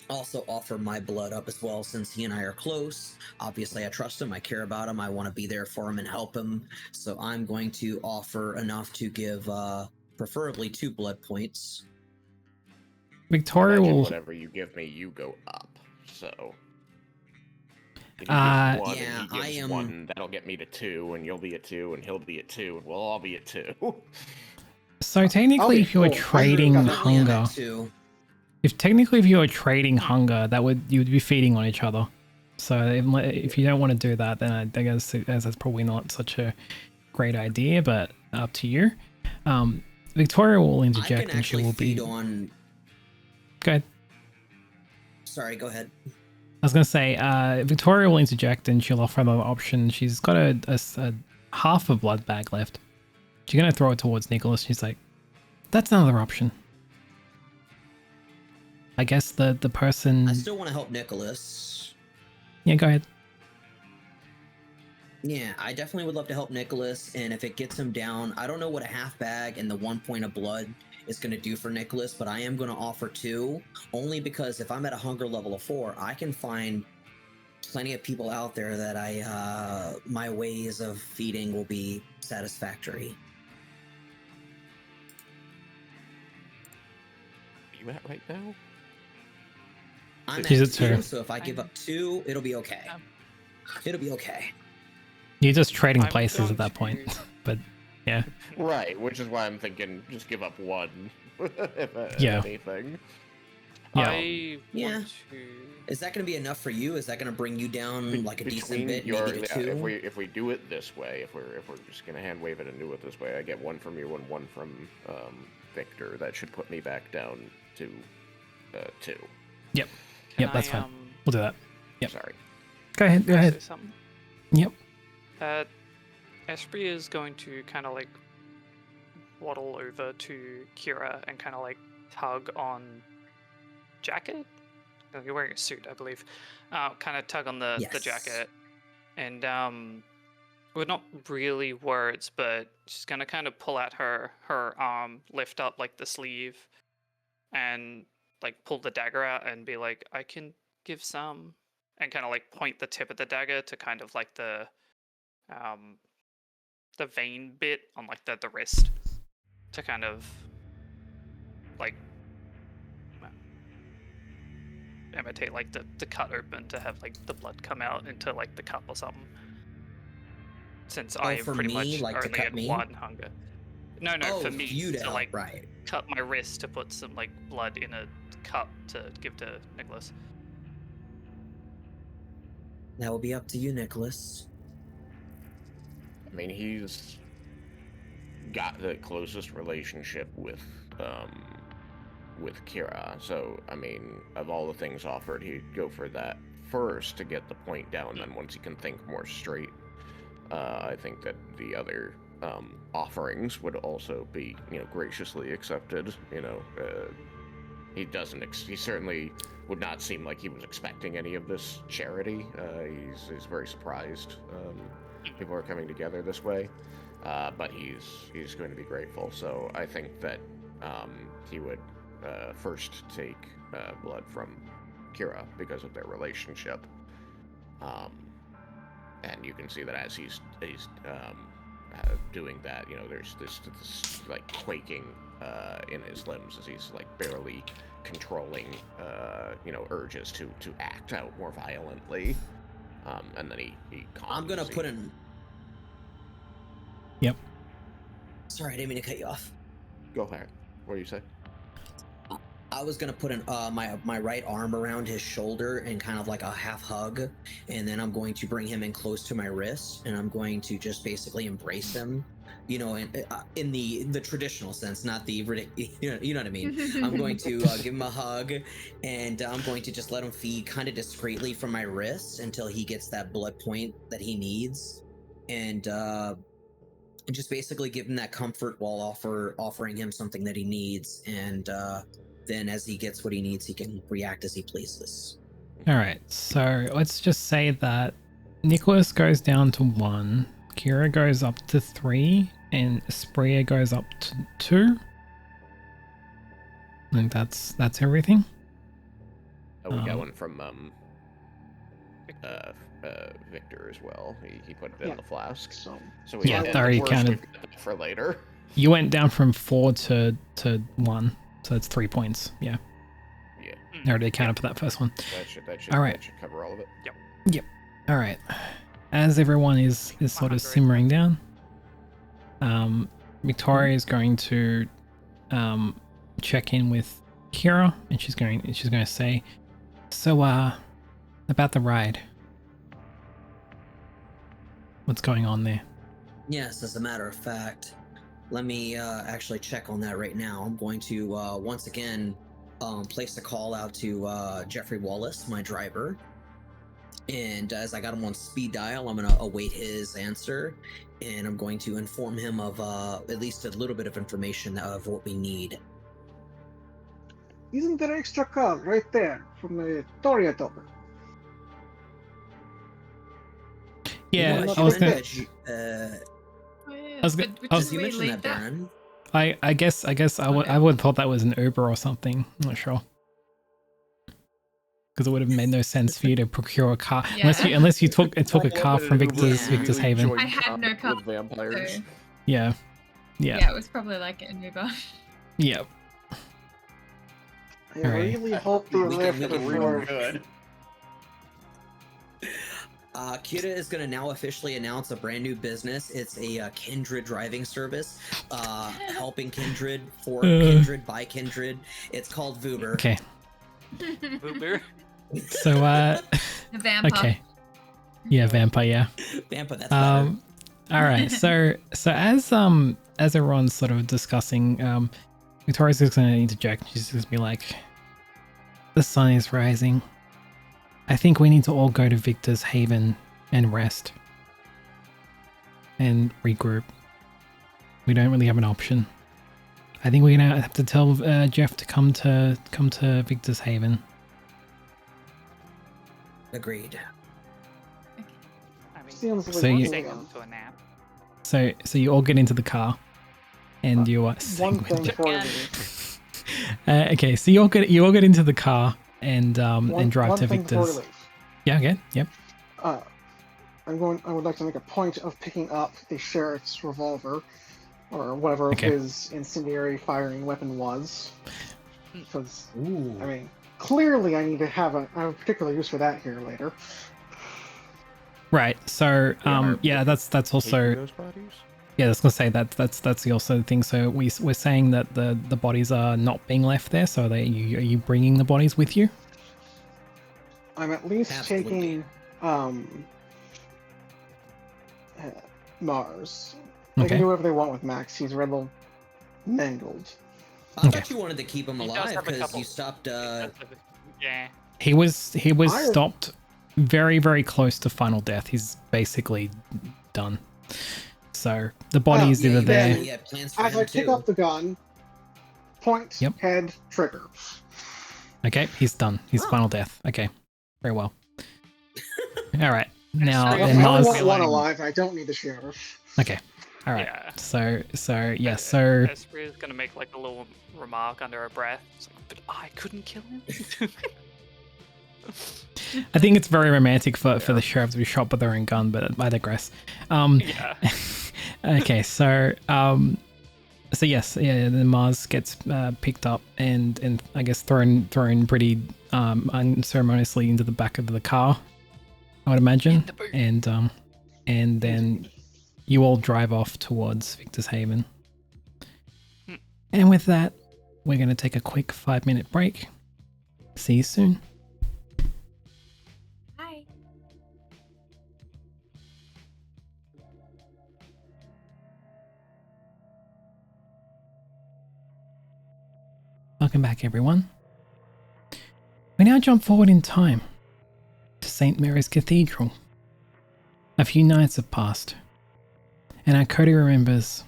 also offer my blood up as well, since he and I are close. Obviously, I trust him. I care about him. I want to be there for him and help him. So I'm going to offer enough to give preferably 2 blood points. Victoria will... Whatever you give me, you go up. So... I am. 1, that'll get me to 2, and you'll be at 2, and he'll be at 2, and we'll all be at 2. So technically, if you were trading hunger, if you were trading hunger, you'd be feeding on each other. So if you don't want to do that, then I guess that's probably not such a great idea. But up to you. Victoria will interject, and she will be. Go ahead. Sorry, go ahead. I was going to say, Victoria will interject and she'll offer another option. She's got a half a blood bag left. She's going to throw it towards Nicholas. She's like, that's another option. I guess the person... I still want to help Nicholas. Yeah, go ahead. Yeah, I definitely would love to help Nicholas, and if it gets him down, I don't know what a half bag and the 1 point of blood is going to do for Nicholas, but I am going to offer 2, only because if I'm at a hunger level of 4, I can find plenty of people out there that my ways of feeding will be satisfactory. Are you at right now? I'm She's at 2, at so if I give up 2, it'll be okay. It'll be okay. You're just trading places at that point, but yeah. Right, which is why I'm thinking just give up 1, if anything. Yeah. Is that going to be enough for you? Is that going to bring you down like a decent bit, maybe to 2? If we do it this way, if we're just going to hand wave it and do it this way, I get 1 from you and 1 from Victor. That should put me back down to 2. Yep. Yep, that's fine. We'll do that. Yep. Sorry. Go ahead. Yep. Esprit is going to kind of like waddle over to Kira and kind of like tug on jacket. No, you're wearing a suit, I believe. Kind of tug on the jacket, and well, not really words, but she's gonna kind of pull out her arm, lift up like the sleeve, and like pull the dagger out and be like, "I can give some," and kind of like point the tip of the dagger to kind of like the vein bit on like the wrist to kind of like imitate like the cut open to have like the blood come out into like the cup or something. Since I am for pretty me, much like, to only cut at me? 1 hunger. No, for me you to like right. cut my wrist to put some like blood in a cup to give to Nicholas. That will be up to you, Nicholas. I mean, he's got the closest relationship with Kira, so I mean, of all the things offered, he'd go for that first to get the point down. Then once he can think more straight, I think that the other offerings would also be, graciously accepted. He certainly would not seem like he was expecting any of this charity. He's very surprised people are coming together this way, but he's going to be grateful. So I think that he would first take blood from Kira because of their relationship. And you can see that as he's doing that, there's this like quaking in his limbs as he's like barely controlling urges to act out more violently. And then he I'm gonna put in. Yep. Sorry, I didn't mean to cut you off. Go ahead. What do you say? I was gonna put my right arm around his shoulder and kind of like a half hug, and then I'm going to bring him in close to my wrist, and I'm going to just basically embrace him, in the traditional sense, not the you know what I mean. I'm going to give him a hug, and I'm going to just let him feed kind of discreetly from my wrist until he gets that blood point that he needs, and just basically give him that comfort while offering him something that he needs, and then as he gets what he needs, he can react as he pleases. All right, so let's just say that Nicholas goes down to 1, Kira goes up to 3, and Spria goes up to 2. I think that's everything. Oh, we got one from Victor as well. He put it in the flask. So we yeah, already counted for later. You went down from 4 to 1. So it's 3 points. Yeah. Yeah. I already accounted for that first one. That should All right. That should cover all of it. Yep. All right. As everyone is sort of simmering down, Victoria is going to check in with Kira, and she's going to say, "So, about the ride. What's going on there?" Yes, as a matter of fact. Let me actually check on that right now. I'm going to once again place a call out to Jeffrey Wallace, my driver. And as I got him on speed dial, I'm going to await his answer. And I'm going to inform him of at least a little bit of information of what we need. Isn't there extra car right there from the Toria Topper? Yeah, I I was going to... Did you mention that, Baron? I guess I would have thought that was an Uber or something. I'm not sure. Because it would have made no sense for you to procure a car unless you took a car from Victor's Haven. I had no car with vampires. So. Yeah. Yeah, it was probably like an Uber. Yep. I really hope you left before. Good. Kira is going to now officially announce a brand new business. It's a Kindred driving service, helping Kindred for Kindred by Kindred. It's called Vuber. Okay. Vuber. So Vampire. Okay. Yeah, Vampire. Yeah. Vampire. That's better. All right. So as everyone's sort of discussing, Victoria's just going to interject. She's just be like, "The sun is rising. I think we need to all go to Victor's Haven and rest and regroup. We don't really have an option. I think we're gonna have to tell Jeff to come to Victor's Haven." Agreed. I mean, Seems like So you- take him to a nap. So you all get into the car, and you are One thing for me. okay. So you all get into the car and drive one to thing before we Victor's. leave. Yeah. Okay. Yep. I would like to make a point of picking up the sheriff's revolver, or whatever Okay. his incendiary firing weapon was. Because, I mean, clearly I need to have a particular use for that here later. Right. So, yeah, that's also those bodies. yeah. I was gonna say that's also the thing. So we're saying that the bodies are not being left there. So are you bringing the bodies with you? I'm at least Absolutely. taking Mars. They Okay. can do whatever they want with Max. He's a little mangled. I Okay. thought you wanted to keep him He does alive have a because couple- you stopped. Yeah. He was I- stopped very, very close to final death. He's basically done. So the body's yeah, either you there. mentioned you had plans for As him I pick too. up the gun, point, Yep. head, trigger. Okay, he's done. He's final death. Okay, very well. All right. Now I I then only Mars. want one alive. I don't need the sheriff. Okay. All right. Yeah. So yeah. Uh, So Esprit is gonna make like a little remark under her breath. It's like, but I couldn't kill him. I think it's very romantic for the sheriff to be shot by their own gun, but I digress. Yeah. Okay. So so yes, yeah. Then Mars gets picked up and I guess thrown pretty unceremoniously into the back of the car, I would imagine, and then you all drive off towards Victor's Haven. And with that, we're going to take a quick 5-minute break. See you soon. Hi. Welcome back, everyone. We now jump forward in time to St. Mary's Cathedral. A few nights have passed, and our coterie remembers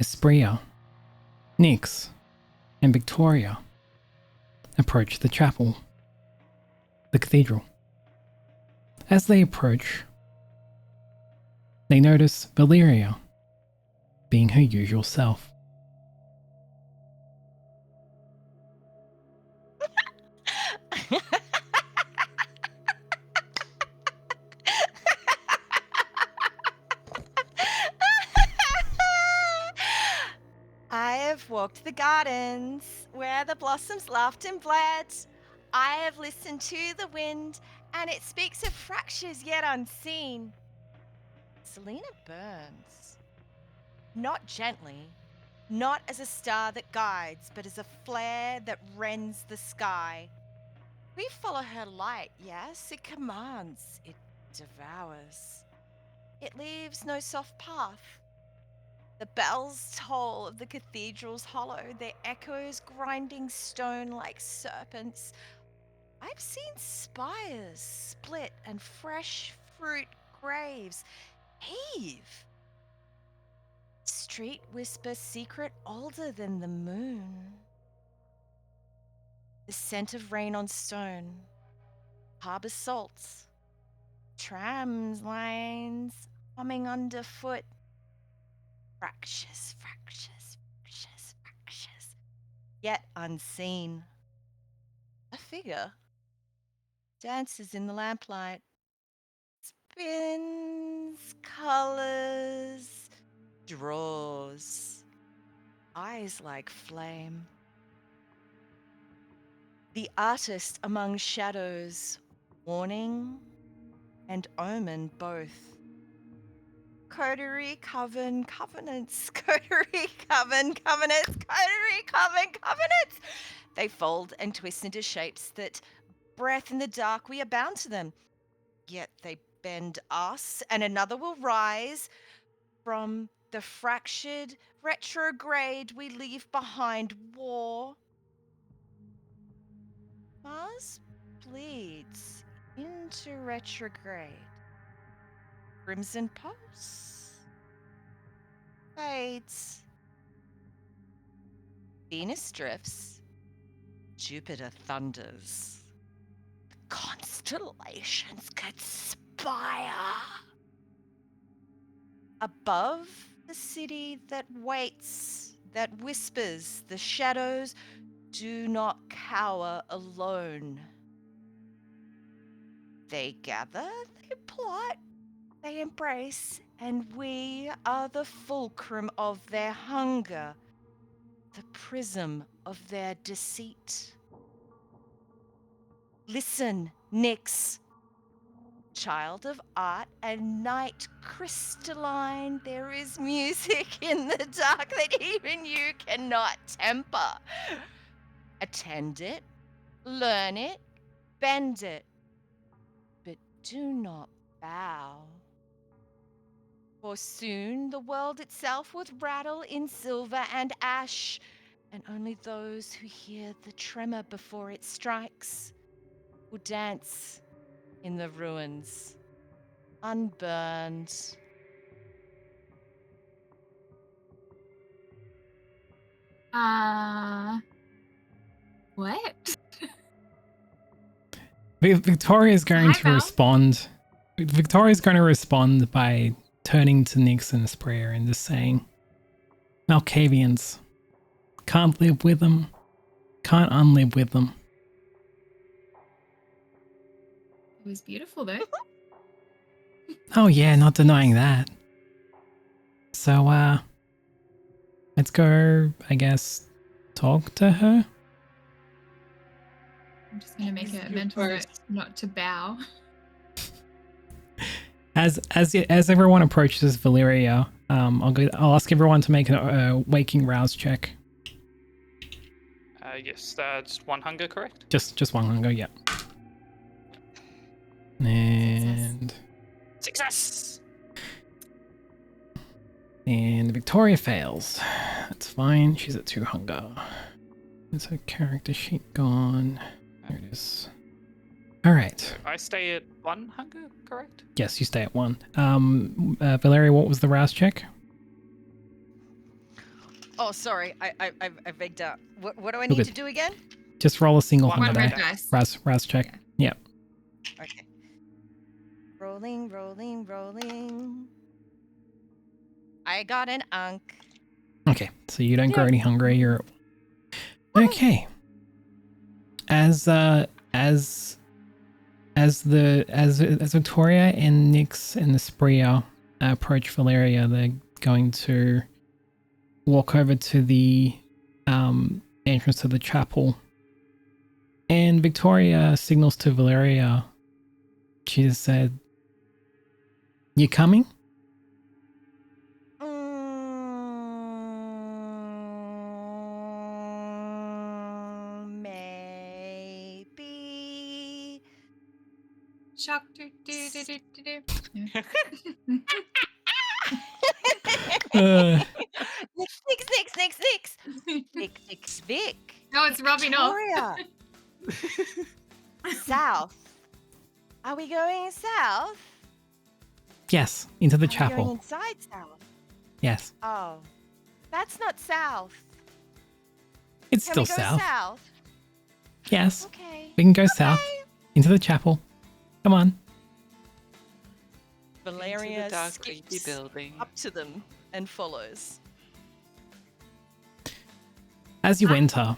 Espria, Nyx, and Victoria approach the chapel, the cathedral. As they approach, they notice Valeria being her usual self. I have walked the gardens where the blossoms laughed and bled. I have listened to the wind, and it speaks of fractures yet unseen. Selena burns. Not gently, not as a star that guides, but as a flare that rends the sky. We follow her light, yes, it commands, it devours. It leaves no soft path. The bells toll of the cathedral's hollow, their echoes grinding stone like serpents. I've seen spires split and fresh fruit graves heave. Street whisper secret older than the moon. The scent of rain on stone, harbour salts, trams lines humming underfoot. Fractious, yet unseen. A figure dances in the lamplight, spins, colors, draws, eyes like flame. The artist among shadows, warning and omen both. Coterie, coven, covenants. Coterie, coven, covenants. Coterie, coven, covenants. They fold and twist into shapes that, breath in the dark, we are bound to them. Yet they bend us, and another will rise from the fractured retrograde we leave behind. War. Mars bleeds into retrograde. Crimson pulse fades. Venus drifts. Jupiter thunders. The constellations conspire. Above the city that waits, that whispers, the shadows do not cower alone. They gather, they plot, they embrace, and we are the fulcrum of their hunger, the prism of their deceit. Listen, Nyx. Child of art and night crystalline, there is music in the dark that even you cannot temper. Attend it, learn it, bend it, but do not bow. For soon the world itself would rattle in silver and ash, and only those who hear the tremor before it strikes will dance in the ruins, unburned. What? Victoria's going Hi, to Val. respond. Victoria's going to respond by turning to Nyx and Sprayer and just saying, Malkavians. Can't live with them. Can't unlive with them. It was beautiful though. Oh yeah, not denying that. So, let's go, I guess, talk to her? I'm just gonna make a You mental note first. not to bow. As everyone approaches Valeria, I'll ask everyone to make a waking rouse check. Yes, that's one hunger, correct? Just one hunger, yeah. And Success! Victoria fails. That's fine. She's at 2 hunger. Is her character sheet gone? There it is. All right. I stay at one hunger, correct? Yes, you stay at 1. Valeria, what was the rouse check? Oh, sorry, I begged out. What do I Look need at- to do again? Just roll a single One hunger One die. red dice. Rouse check. Yeah. Okay. Rolling, rolling, rolling. I got an unk. Okay, so you don't grow any hunger. You're okay. As Victoria and Nyx and the Spria approach Valeria, they're going to walk over to the entrance to the chapel, and Victoria signals to Valeria. She just said, "You coming?" Maybe. Shock. Do, do, do, do, do, do. Yeah. Nix, Vic. Oh, it's rubbing off. Victoria. South. Are we going south? Yes, into the Are we going chapel. inside south? Yes, Oh, that's not south. it's Can still we go south. south? Yes, Okay. we can go south into the chapel. Come on. Valeria Into the dark, creepy skips building. up to them and follows. As you enter,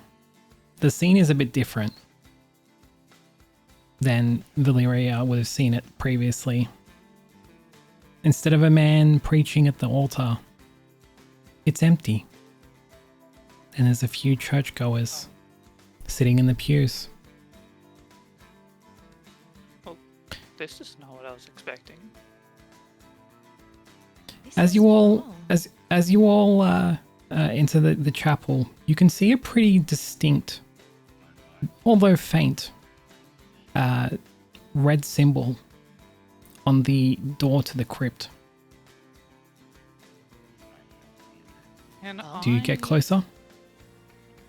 the scene is a bit different than Valeria would have seen it previously. Instead of a man preaching at the altar, it's empty. And there's a few churchgoers sitting in the pews. This is not what I was expecting. This As is you all wrong. as you all enter the chapel, you can see a pretty distinct, although faint, red symbol on the door to the crypt. Can Do you get closer?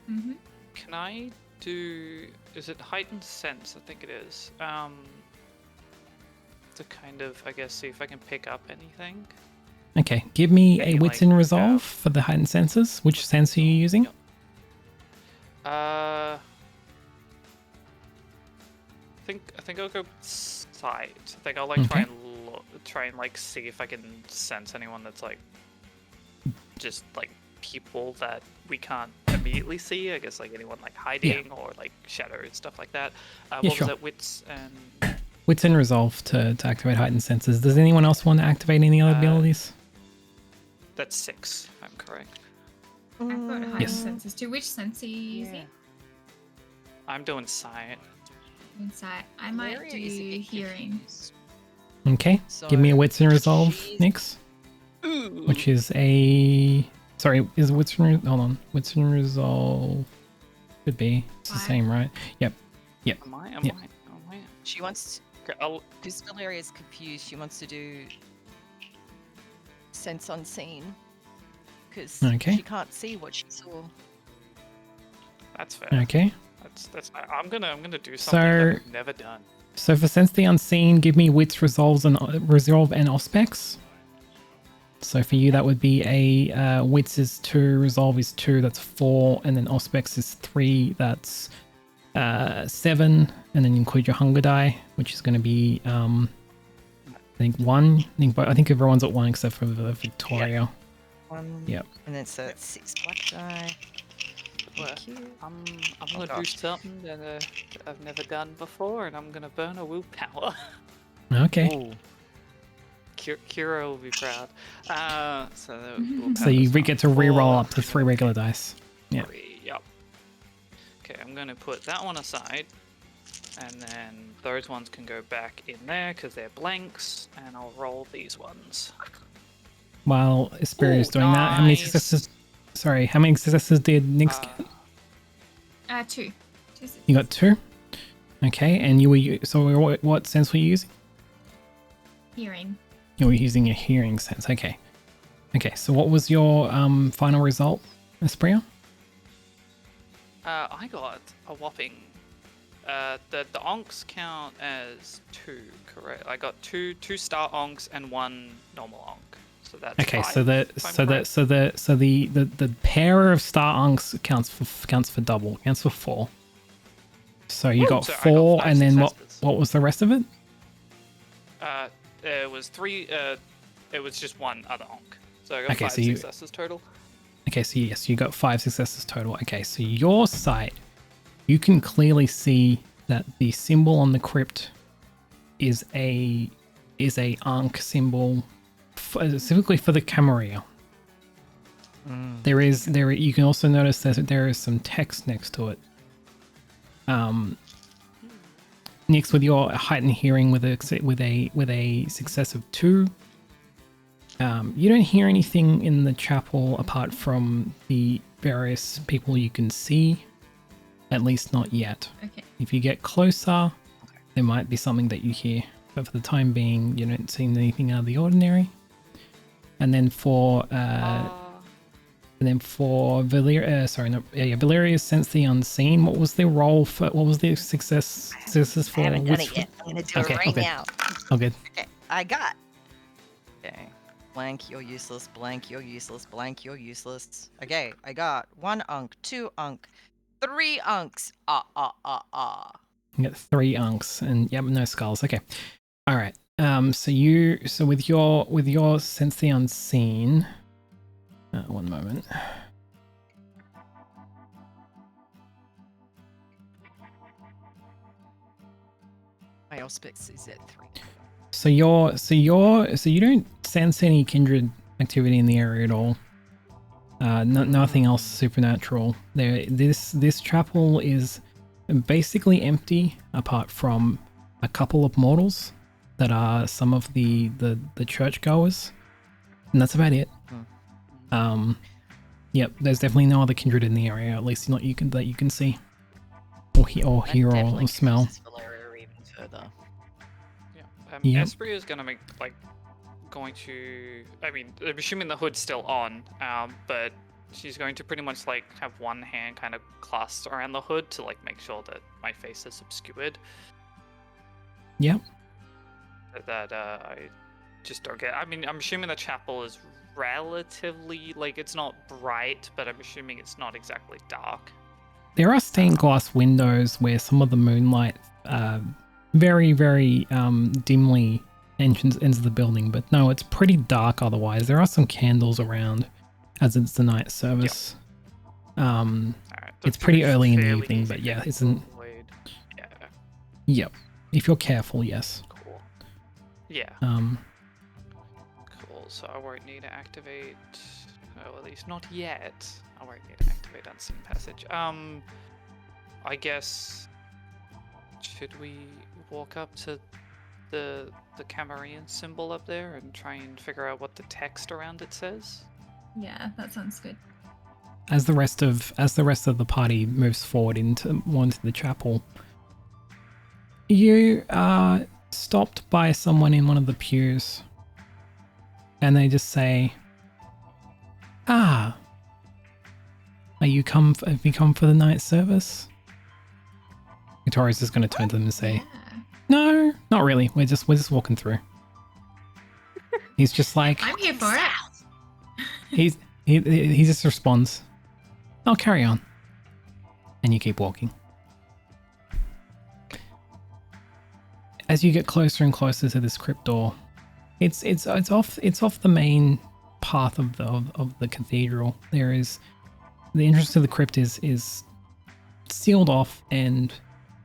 Mm-hmm. Can I do? Is it heightened sense? I think it is. To kind of, I guess, see if I can pick up anything. Okay, give me a Any, wits like, and resolve for the heightened senses. Which sense are you using? I think I'll go sight. I think I'll like try and like see if I can sense anyone that's like just like people that we can't immediately see. I guess like anyone like hiding or like shadows, stuff like that. What sure. was it? Wits and Wits and resolve to activate heightened senses. Does anyone else want to activate any other abilities? that's 6. If I'm correct. I've got heightened Yes. senses too. Which sense are you using? Yeah. I'm doing sight. Insight. I might Valeria do is a bit hearing. confused. Okay. Give me a So, wits and resolve, she's- Nix. Ooh. Which is a... Sorry, is wits and... Hold on. Wits and resolve... Could be. It's the 5. same, right? Yep. Am I? She wants. Okay, I'll, Because Valeria's confused. She wants to do sense unseen. Because Okay. she can't see what she saw. that's fair. Okay. That's. I'm gonna do something So- that I've never done. So for Sense the Unseen, give me wits, resolve, and auspex. So for you, that would be a wits is 2, resolve is 2, that's 4, and then auspex is 3, that's 7, and then include your hunger die, which is going to be I think 1. I think everyone's at 1 except for Victoria. 1. Yep. And then so that's 6 black die. Thank you. I'm Oh, gonna do gosh. something that I've never done before, and I'm gonna burn a willpower. Okay. Ooh. Kira will be proud. So the So willpower So you is get to re-roll 4, up to 3 regular dice. Yeah. 3, yep. Okay, I'm gonna put that one aside, and then those ones can go back in there because they're blanks, and I'll roll these ones. While Asperia is Ooh, doing that, how many nice. successes? Sorry, how many successes did Nix get? 2. 2 You got 2. Okay, and you were so what sense were you using? hearing. You were using your hearing sense. Okay. Okay, so what was your final result, Asperia? I got a whopping. The onks count as 2, correct? I got two star onks and 1 normal onk. So that's Okay, 5, so the pair of star onks counts for double, counts for 4. So you got so I got 4, 5 and then successes. what was the rest of it? It was 3. It was just 1 other onk. So I got Okay, 5 so you- successes total. Okay, so yes, you got 5 successes total. Okay, so your sight, you can clearly see that the symbol on the crypt is a Ankh symbol, specifically for the Camarilla. You can also notice that there is some text next to it. Next, with your heightened hearing with a success of 2, you don't hear anything in the chapel apart from the various people you can see, at least not yet. Okay. If you get closer, there might be something that you hear, but for the time being, you don't see anything out of the ordinary. And then for Valeria's Sense the Unseen. What was the roll for? What was the successes for? I haven't done which- it yet. I'm gonna do Okay, it right okay. now. Oh, good. Okay, I got. Okay. Blank, you're useless. Blank, you're useless. Blank, you're useless. Okay, I got 1 unk, 2 unk, 3 unks. You get 3 unks and yep, no skulls. Okay. All right. So with your Sense the Unseen. One moment. My auspice is at 3. So you don't sense any kindred activity in the area at all. Nothing else supernatural. This chapel is basically empty apart from a couple of mortals that are some of the churchgoers, and that's about it. Yep, there's definitely no other kindred in the area, at least not that you can see, or hear or smell. Valeria even further. Yeah. Yeah. Esprit is gonna make going to. I mean, I'm assuming the hood's still on. But she's going to pretty much have one hand kind of clasped around the hood to make sure that my face is obscured. Yep. That I just don't get. I mean, I'm assuming the chapel is relatively it's not bright, but I'm assuming it's not exactly dark. There are stained glass windows where some of the moonlight very, very dimly enters the building, but no, it's pretty dark otherwise. There are some candles around as it's the night service. Alright, It's that's pretty early in the fairly evening, easy but yeah, to isn't. avoid. Yeah, Yep. If you're careful, yes. cool. Yeah, Um, cool. So I won't need to activate. Well, at least not yet. I won't need to activate Unseen Passage. I guess. Should we walk up to the Camarine symbol up there and try and figure out what the text around it says? Yeah, that sounds good. As the rest of the party moves forward into the chapel, you are stopped by someone in one of the pews, and they just say, "Ah, have you come for the night service?" Victoria's just going to turn to them and say, Yeah. "No, not really. We're just walking through." He's just like, I'm here for it. he just responds, "I'll carry on," and you keep walking. As you get closer and closer to this crypt door, it's off the main path of the cathedral. There is the entrance to the crypt is sealed off and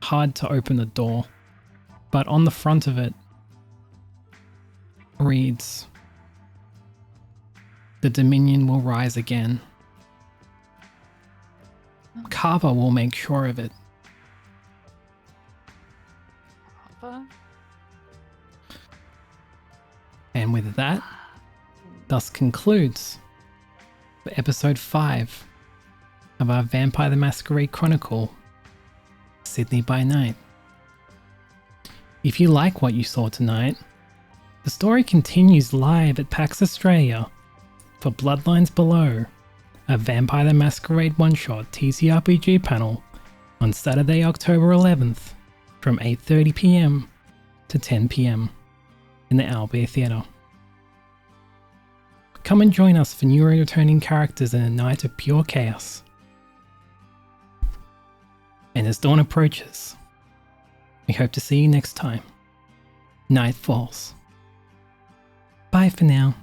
hard to open the door, but on the front of it reads, "The Dominion will rise again. Kava will make sure of it." Papa? And with that, thus concludes for episode 5 of our Vampire the Masquerade Chronicle, Sydney by Night. If you like what you saw tonight, the story continues live at PAX Australia for Bloodlines Below, a Vampire the Masquerade one-shot TTRPG panel on Saturday, October 11th from 8:30 p.m. to 10 p.m. in the Owlbear Theatre. Come and join us for new returning characters in a night of pure chaos. And as dawn approaches, we hope to see you next time. Night falls. Bye for now.